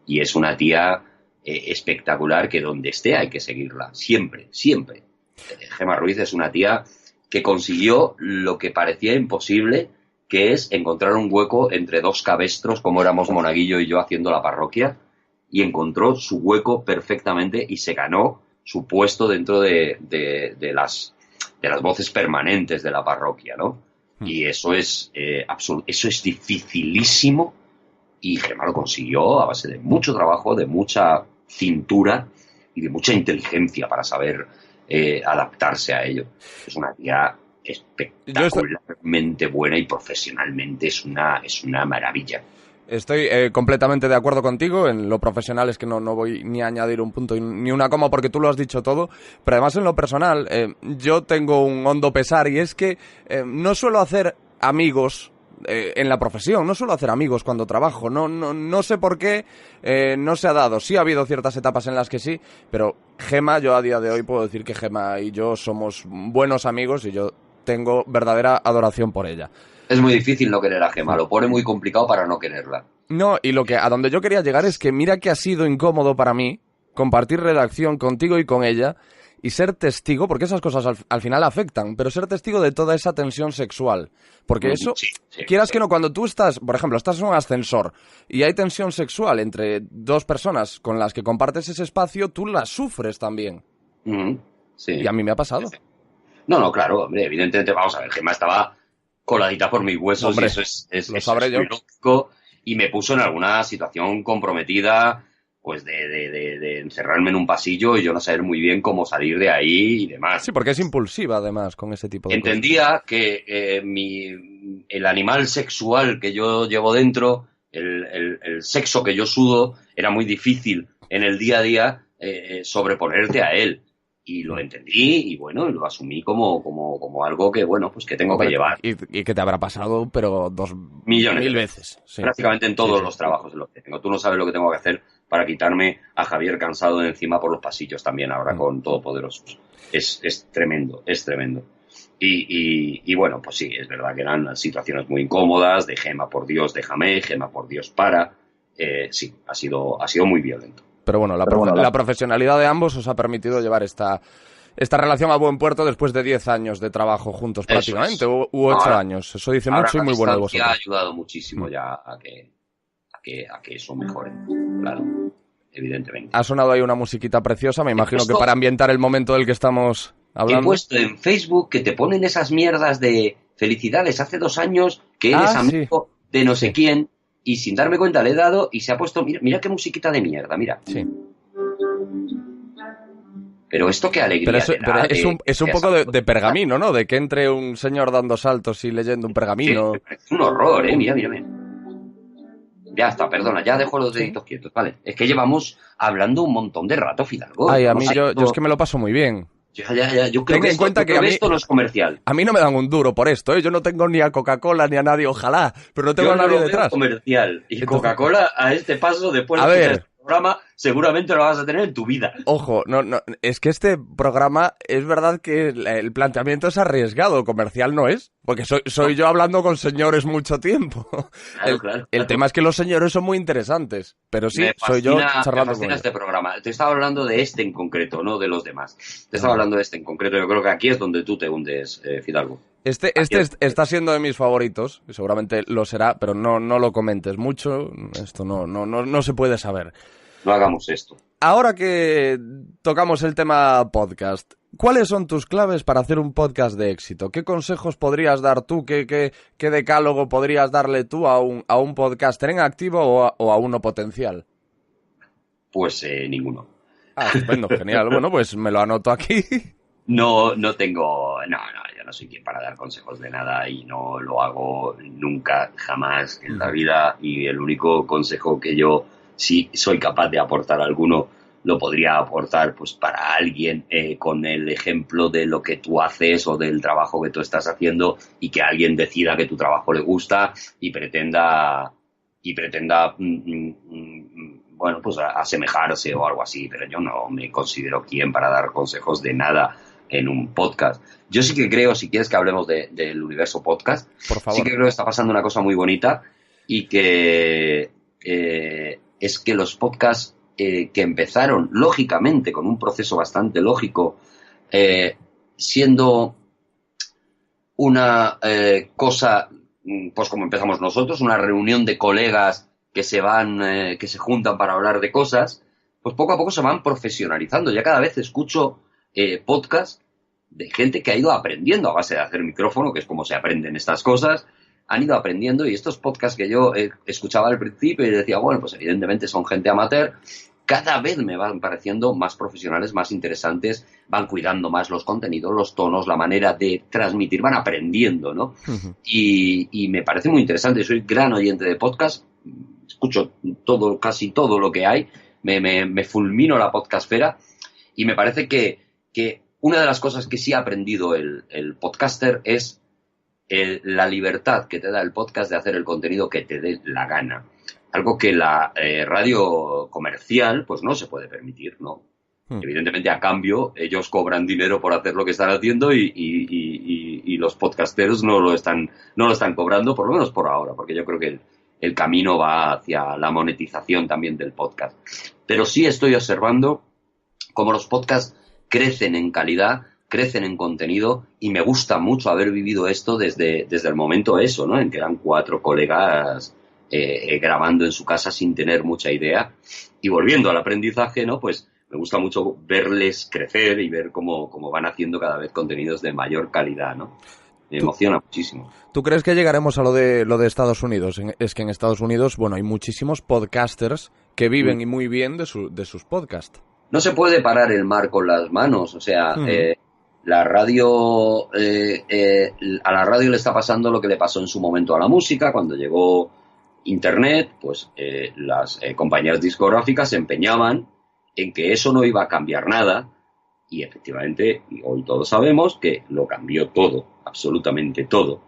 y es una tía espectacular que donde esté hay que seguirla, siempre. Gemma Ruiz es una tía que consiguió lo que parecía imposible, que es encontrar un hueco entre dos cabestros, como éramos Monaguillo y yo haciendo la parroquia, y encontró su hueco perfectamente y se ganó su puesto dentro de las voces permanentes de la parroquia, ¿no? Y eso es eso es dificilísimo, y Gemma lo consiguió a base de mucho trabajo, de mucha cintura y de mucha inteligencia para saber adaptarse a ello. Es una tía espectacularmente buena y profesionalmente es una maravilla. Estoy completamente de acuerdo contigo. En lo profesional es que no voy ni a añadir un punto ni una coma porque tú lo has dicho todo, pero además en lo personal yo tengo un hondo pesar, y es que no suelo hacer amigos en la profesión, no suelo hacer amigos cuando trabajo, no sé por qué, no se ha dado. Sí ha habido ciertas etapas en las que sí, pero Gemma, yo a día de hoy puedo decir que Gemma y yo somos buenos amigos y yo tengo verdadera adoración por ella. Es muy difícil no querer a Gemma, lo pone muy complicado para no quererla. No, y a donde yo quería llegar es que mira que ha sido incómodo para mí compartir redacción contigo y con ella y ser testigo, porque esas cosas al final afectan, pero ser testigo de toda esa tensión sexual. Porque eso, quieras que no, cuando tú estás, por ejemplo, estás en un ascensor y hay tensión sexual entre dos personas con las que compartes ese espacio, tú la sufres también. Sí. Y a mí me ha pasado. No, claro, hombre, evidentemente, vamos a ver, Gemma estaba coladita por mis huesos, hombre, y eso es muy lógico, y me puso en alguna situación comprometida, pues de encerrarme en un pasillo y yo no saber muy bien cómo salir de ahí y demás. Sí, porque es impulsiva además con ese tipo de Entendía que el animal sexual que yo llevo dentro, el sexo que yo sudo, era muy difícil en el día a día sobreponerte a él. Y lo entendí y bueno, lo asumí como algo que bueno, pues que tengo que llevar. Y que te habrá pasado, pero 2.000.000 veces. Sí. Prácticamente en todos los trabajos en los que tengo. Tú no sabes lo que tengo que hacer para quitarme a Javier cansado de encima por los pasillos también ahora con Todopoderosos. Es tremendo, es tremendo. Y bueno, pues sí, es verdad que eran situaciones muy incómodas, de Gemma por Dios, déjame, Gemma por Dios para. Sí, ha sido muy violento. Pero bueno, la profesionalidad de ambos os ha permitido llevar esta relación a buen puerto después de 10 años de trabajo juntos prácticamente, u 8 años. Eso dice mucho y muy bueno de vosotros. Ha ayudado muchísimo ya a que que eso mejore, claro, evidentemente. Ha sonado ahí una musiquita preciosa, me imagino que para ambientar el momento del que estamos hablando. He puesto en Facebook que te ponen esas mierdas de felicidades hace 2 años que eres amigo de no sé quién, y sin darme cuenta le he dado y se ha puesto, mira qué musiquita de mierda, mira. Sí. Pero esto qué alegría. Pero es un poco de pergamino, ¿no? De que entre un señor dando saltos y leyendo un pergamino. Sí, es un horror, mira. Ya está, perdona, ya dejo los deditos quietos, vale. Es que llevamos hablando un montón de rato, Fidalgo. Ay, a mí yo es que me lo paso muy bien. Ya, yo creo que esto no es comercial. A mí no me dan un duro por esto, ¿eh? Yo no tengo ni a Coca-Cola ni a nadie, ojalá, pero no tengo a nadie detrás. Comercial. Y entonces, Coca-Cola a este paso, después de escuchar este programa, seguramente lo vas a tener en tu vida. Ojo, no, es que este programa es verdad que el planteamiento es arriesgado, comercial no es, porque soy yo hablando con señores mucho tiempo. Claro. El tema es que los señores son muy interesantes, pero sí, soy yo charlando me fascina este programa. Te estaba hablando de este en concreto, no de los demás. Te estaba hablando de este en concreto. Yo creo que aquí es donde tú te hundes, Fidalgo. Este está siendo de mis favoritos, y seguramente lo será, pero no lo comentes mucho, esto no se puede saber. No hagamos esto. Ahora que tocamos el tema podcast, ¿cuáles son tus claves para hacer un podcast de éxito? ¿Qué consejos podrías dar tú? ¿Qué decálogo podrías darle tú a un podcaster en activo o a uno potencial? Pues ninguno. Estupendo, genial. Bueno, pues me lo anoto aquí. No tengo... No, yo no soy quien para dar consejos de nada y no lo hago nunca, jamás en la vida. Y el único consejo que yo sí soy capaz de aportar alguno, lo podría aportar pues para alguien con el ejemplo de lo que tú haces o del trabajo que tú estás haciendo y que alguien decida que tu trabajo le gusta y pretenda bueno, pues asemejarse o algo así, pero yo no me considero quien para dar consejos de nada en un podcast. Yo sí que creo, si quieres que hablemos del universo podcast, por favor. Sí que creo que está pasando una cosa muy bonita y que es que los podcasts que empezaron lógicamente con un proceso bastante lógico, siendo una cosa, pues como empezamos nosotros, una reunión de colegas que se juntan para hablar de cosas, pues poco a poco se van profesionalizando. Ya cada vez escucho podcasts de gente que ha ido aprendiendo a base de hacer micrófono, que es como se aprenden estas cosas. Han ido aprendiendo y estos podcasts que yo escuchaba al principio y decía, bueno, pues evidentemente son gente amateur, cada vez me van pareciendo más profesionales, más interesantes, van cuidando más los contenidos, los tonos, la manera de transmitir, van aprendiendo, ¿no? Uh-huh. Y me parece muy interesante, soy gran oyente de podcast, escucho casi todo lo que hay, me fulmino la podcastfera y me parece que una de las cosas que sí ha aprendido el podcaster es la libertad que te da el podcast de hacer el contenido que te dé la gana. Algo que la radio comercial pues no se puede permitir, ¿no? Evidentemente, a cambio, ellos cobran dinero por hacer lo que están haciendo y los podcasteros no lo están cobrando, por lo menos por ahora, porque yo creo que el camino va hacia la monetización también del podcast. Pero sí estoy observando cómo los podcasts crecen en calidad, crecen en contenido y me gusta mucho haber vivido esto desde el momento eso, ¿no? En que eran 4 colegas grabando en su casa sin tener mucha idea y volviendo al aprendizaje, ¿no? Pues me gusta mucho verles crecer y ver cómo van haciendo cada vez contenidos de mayor calidad, ¿no? Me emociona muchísimo. ¿Tú crees que llegaremos a lo de Estados Unidos? Es que en Estados Unidos, bueno, hay muchísimos podcasters que viven y muy bien de sus podcasts. No se puede parar el mar con las manos, o sea, la radio, a la radio le está pasando lo que le pasó en su momento a la música, cuando llegó Internet, pues las compañías discográficas se empeñaban en que eso no iba a cambiar nada y efectivamente hoy todos sabemos que lo cambió todo, absolutamente todo.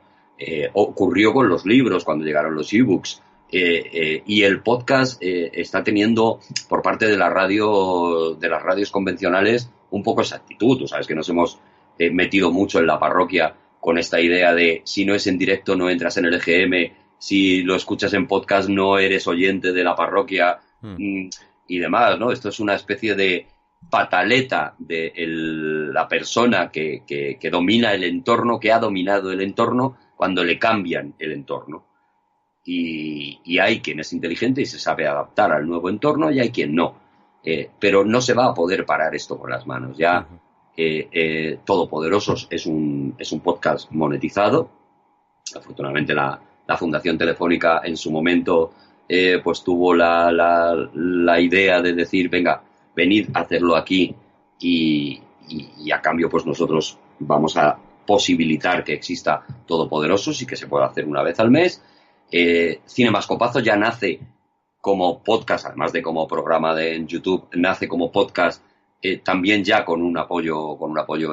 Ocurrió con los libros cuando llegaron los ebooks y el podcast está teniendo por parte de las radios convencionales un poco esa actitud. Tú sabes que nos hemos metido mucho en la parroquia con esta idea de si no es en directo no entras en el EGM, si lo escuchas en podcast no eres oyente de la parroquia y demás, ¿no? Esto es una especie de pataleta de la persona que domina el entorno, que ha dominado el entorno cuando le cambian el entorno. y hay quien es inteligente y se sabe adaptar al nuevo entorno y hay quien no. Pero no se va a poder parar esto con las manos. Ya Todopoderosos es un podcast monetizado. Afortunadamente la Fundación Telefónica en su momento pues tuvo la idea de decir, venga, venid a hacerlo aquí y a cambio pues nosotros vamos a posibilitar que exista Todopoderosos y que se pueda hacer una vez al mes. Cinemascopazo ya nace como podcast, además de como programa en YouTube, nace como podcast también ya con un apoyo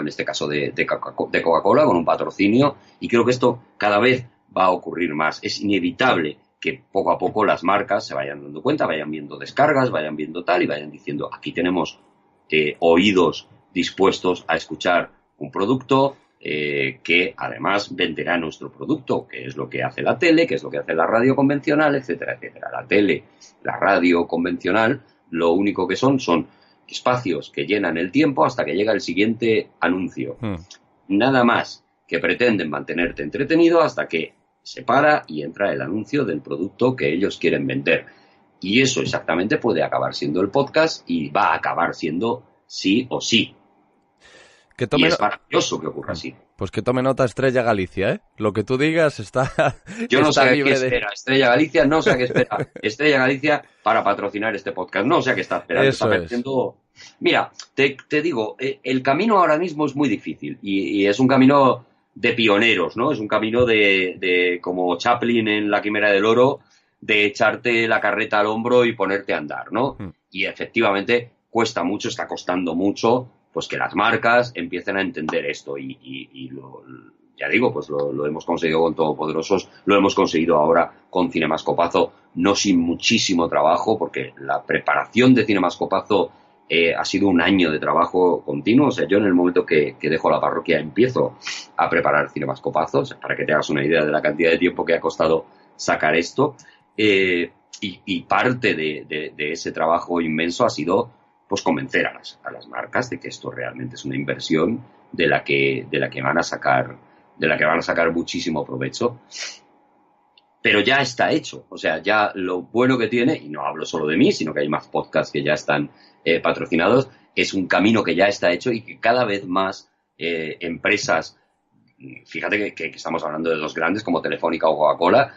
en este caso de Coca-Cola, con un patrocinio, y creo que esto cada vez va a ocurrir más. Es inevitable que poco a poco las marcas se vayan dando cuenta, vayan viendo descargas, vayan viendo tal y vayan diciendo, aquí tenemos oídos dispuestos a escuchar un producto que además venderá nuestro producto, que es lo que hace la tele, que es lo que hace la radio convencional, etcétera, etcétera. La tele, la radio convencional, lo único que son espacios que llenan el tiempo hasta que llega el siguiente anuncio. Nada más, que pretenden mantenerte entretenido hasta que se para y entra el anuncio del producto que ellos quieren vender. Y eso exactamente puede acabar siendo el podcast y va a acabar siendo sí o sí. Y es maravilloso que ocurra así. Pues que tome nota Estrella Galicia, ¿eh? Lo que tú digas está... Yo no está sé libre qué espera. Estrella Galicia no sé a qué espera. Estrella Galicia para patrocinar este podcast. No sé a qué está esperando. Eso está perdiendo... Mira, te digo, el camino ahora mismo es muy difícil y es un camino de pioneros, ¿no? Es un camino de como Chaplin en La Quimera del Oro, de echarte la carreta al hombro y ponerte a andar, ¿no? Y efectivamente cuesta mucho, está costando mucho, pues que las marcas empiecen a entender esto ya digo, pues lo hemos conseguido con Todopoderosos, lo hemos conseguido ahora con Cinemascopazo, no sin muchísimo trabajo, porque la preparación de Cinemascopazo ha sido un año de trabajo continuo. O sea, yo en el momento que dejo la parroquia empiezo a preparar Cinemascopazo, o sea, para que te hagas una idea de la cantidad de tiempo que ha costado sacar esto, y parte de ese trabajo inmenso ha sido pues convencer a las marcas de que esto realmente es una inversión de la que van a sacar muchísimo provecho. Pero ya está hecho. O sea, ya lo bueno que tiene, y no hablo solo de mí, sino que hay más podcasts que ya están patrocinados, es un camino que ya está hecho y que cada vez más empresas, fíjate que estamos hablando de dos grandes como Telefónica o Coca-Cola,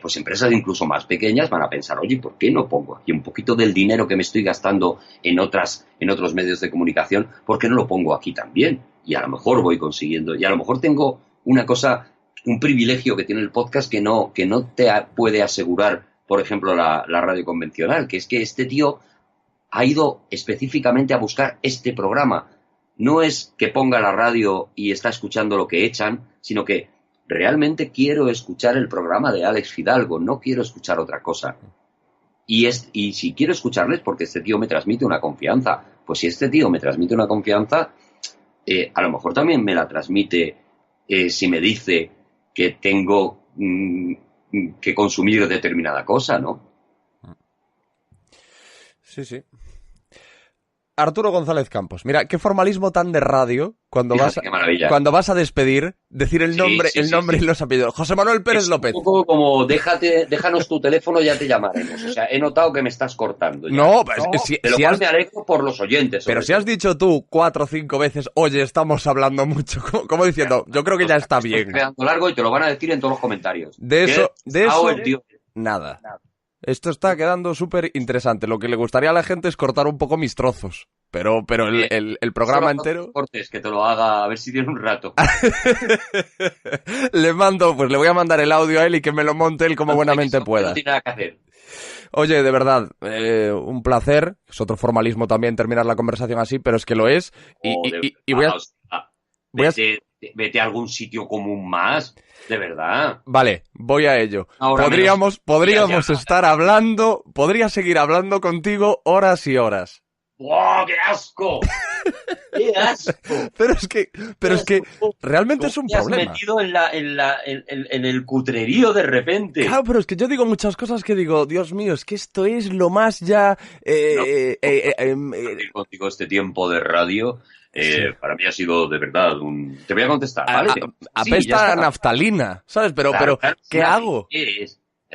pues empresas incluso más pequeñas van a pensar, oye, ¿por qué no pongo aquí un poquito del dinero que me estoy gastando en otros medios de comunicación? ¿Por qué no lo pongo aquí también? Y a lo mejor voy consiguiendo, y a lo mejor tengo un privilegio que tiene el podcast que no te puede asegurar, por ejemplo, la radio convencional, que es que este tío ha ido específicamente a buscar este programa. No es que ponga la radio y está escuchando lo que echan, sino que realmente quiero escuchar el programa de Alex Fidalgo, no quiero escuchar otra cosa. Y si quiero escucharles porque este tío me transmite una confianza, pues si este tío me transmite una confianza, a lo mejor también me la transmite si me dice que tengo que consumir determinada cosa, ¿no? Sí, sí. Arturo González Campos, mira, qué formalismo tan de radio cuando vas a despedir, decir el nombre y los apellidos. José Manuel Pérez López. Un poco como déjanos tu teléfono, ya te llamaremos. O sea, he notado que me estás cortando. Ya. No, me alegro por los oyentes. Pero si has dicho tú 4 o 5 veces, oye, estamos hablando mucho, como diciendo, yo creo que ya está bien. Estoy quedando largo y te lo van a decir en todos los comentarios. De eso, nada. Esto está quedando súper interesante. Lo que le gustaría a la gente es cortar un poco mis trozos. Pero el programa entero... Cortes, que te lo haga, a ver si tiene un rato. Le voy a mandar el audio a él y que me lo monte él como buenamente pueda. No tiene nada que hacer. Oye, de verdad, un placer. Es otro formalismo también terminar la conversación así, pero es que lo es. Vete a algún sitio común más, de verdad. Vale, voy a ello. Podríamos estar hablando, podría seguir hablando contigo horas y horas. ¡Wow, qué asco! ¡Qué asco! Pero es que realmente es un problema. Te has metido en el cutrerío de repente. Claro, pero es que yo digo muchas cosas que digo, Dios mío, es que esto es lo más ya... contigo este tiempo de radio... Para mí ha sido de verdad Te voy a contestar, ¿vale? Apesta a naftalina, ¿sabes? Pero ¿qué hago?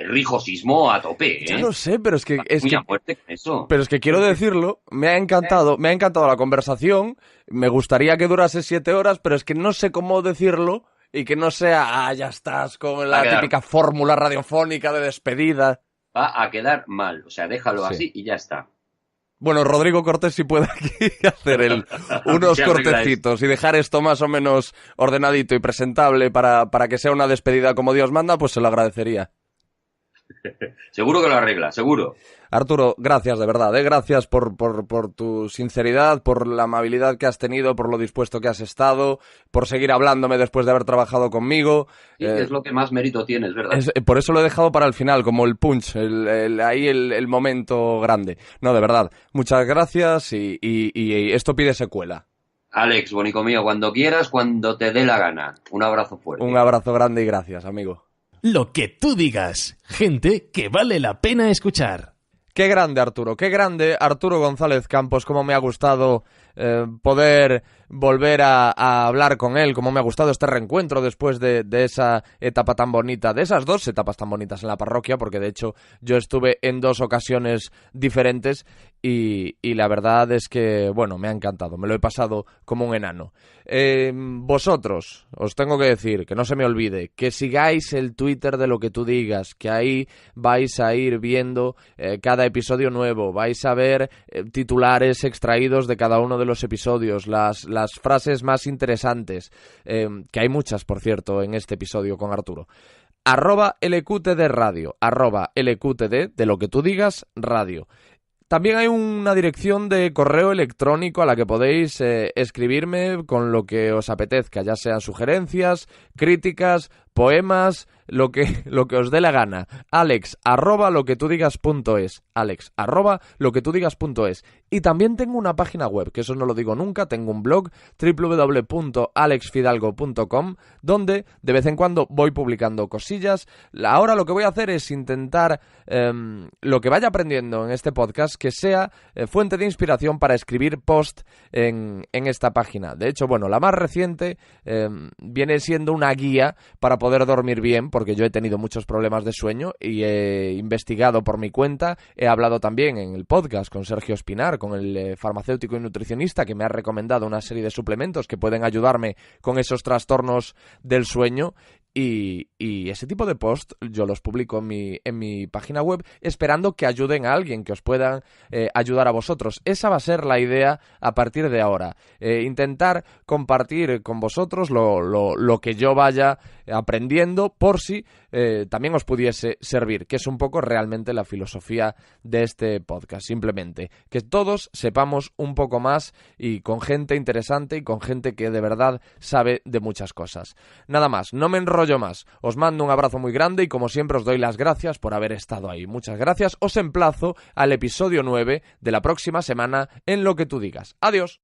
rijosismo a tope, ¿eh? Ya lo sé, pero es que... Muy a muerte con eso. Pero es que quiero decirlo, me ha encantado la conversación, me gustaría que durase 7 horas, pero es que no sé cómo decirlo y que no sea, ya estás con la típica fórmula radiofónica de despedida. Va a quedar mal, o sea, déjalo así y ya está. Bueno, Rodrigo Cortés, si puede aquí hacer unos cortecitos y dejar esto más o menos ordenadito y presentable para que sea una despedida como Dios manda, pues se lo agradecería. Seguro que lo arregla, seguro. Arturo, gracias de verdad, gracias por tu sinceridad, por la amabilidad que has tenido, por lo dispuesto que has estado, por seguir hablándome después de haber trabajado conmigo. Sí, es lo que más mérito tienes, ¿verdad? Por eso lo he dejado para el final, como el punch, el momento grande. No, de verdad, muchas gracias y esto pide secuela. Alex, bonico mío, cuando quieras, cuando te dé la gana. Un abrazo fuerte. Un abrazo grande y gracias, amigo. Lo que tú digas, gente que vale la pena escuchar. Qué grande Arturo González Campos, cómo me ha gustado poder volver a hablar con él, cómo me ha gustado este reencuentro después de esa etapa tan bonita, de esas 2 etapas tan bonitas en la parroquia, porque de hecho yo estuve en 2 ocasiones diferentes y la verdad es que, bueno, me ha encantado, me lo he pasado como un enano. Vosotros, os tengo que decir, que no se me olvide, que sigáis el Twitter de Lo que tú digas, que ahí vais a ir viendo cada episodio nuevo, vais a ver titulares extraídos de cada uno de los episodios, las frases más interesantes, que hay muchas, por cierto, en este episodio con Arturo. @LQTD Radio, @LQTD, de Lo que tú digas, radio. También hay una dirección de correo electrónico a la que podéis escribirme con lo que os apetezca, ya sean sugerencias, críticas, poemas, lo que os dé la gana. alex@loquetudigas.es, alex@loquetudigas.es. Y también tengo una página web, que eso no lo digo nunca, tengo un blog, www.alexfidalgo.com, donde de vez en cuando voy publicando cosillas. Ahora lo que voy a hacer es intentar lo que vaya aprendiendo en este podcast, que sea fuente de inspiración para escribir post en esta página. De hecho, bueno, la más reciente viene siendo una guía para poder dormir bien, porque yo he tenido muchos problemas de sueño y he investigado por mi cuenta, he hablado también en el podcast con Sergio Espinar, con el farmacéutico y nutricionista, que me ha recomendado una serie de suplementos que pueden ayudarme con esos trastornos del sueño. Y ese tipo de post yo los publico en mi página web, esperando que ayuden a alguien, que os puedan ayudar a vosotros. Esa va a ser la idea a partir de ahora. Intentar compartir con vosotros lo que yo vaya aprendiendo, por si también os pudiese servir, que es un poco realmente la filosofía de este podcast. Simplemente que todos sepamos un poco más, y con gente interesante y con gente que de verdad sabe de muchas cosas. Nada más, no me enrollo más. Os mando un abrazo muy grande y como siempre os doy las gracias por haber estado ahí. Muchas gracias. Os emplazo al episodio 9 de la próxima semana en Lo que tú digas. Adiós.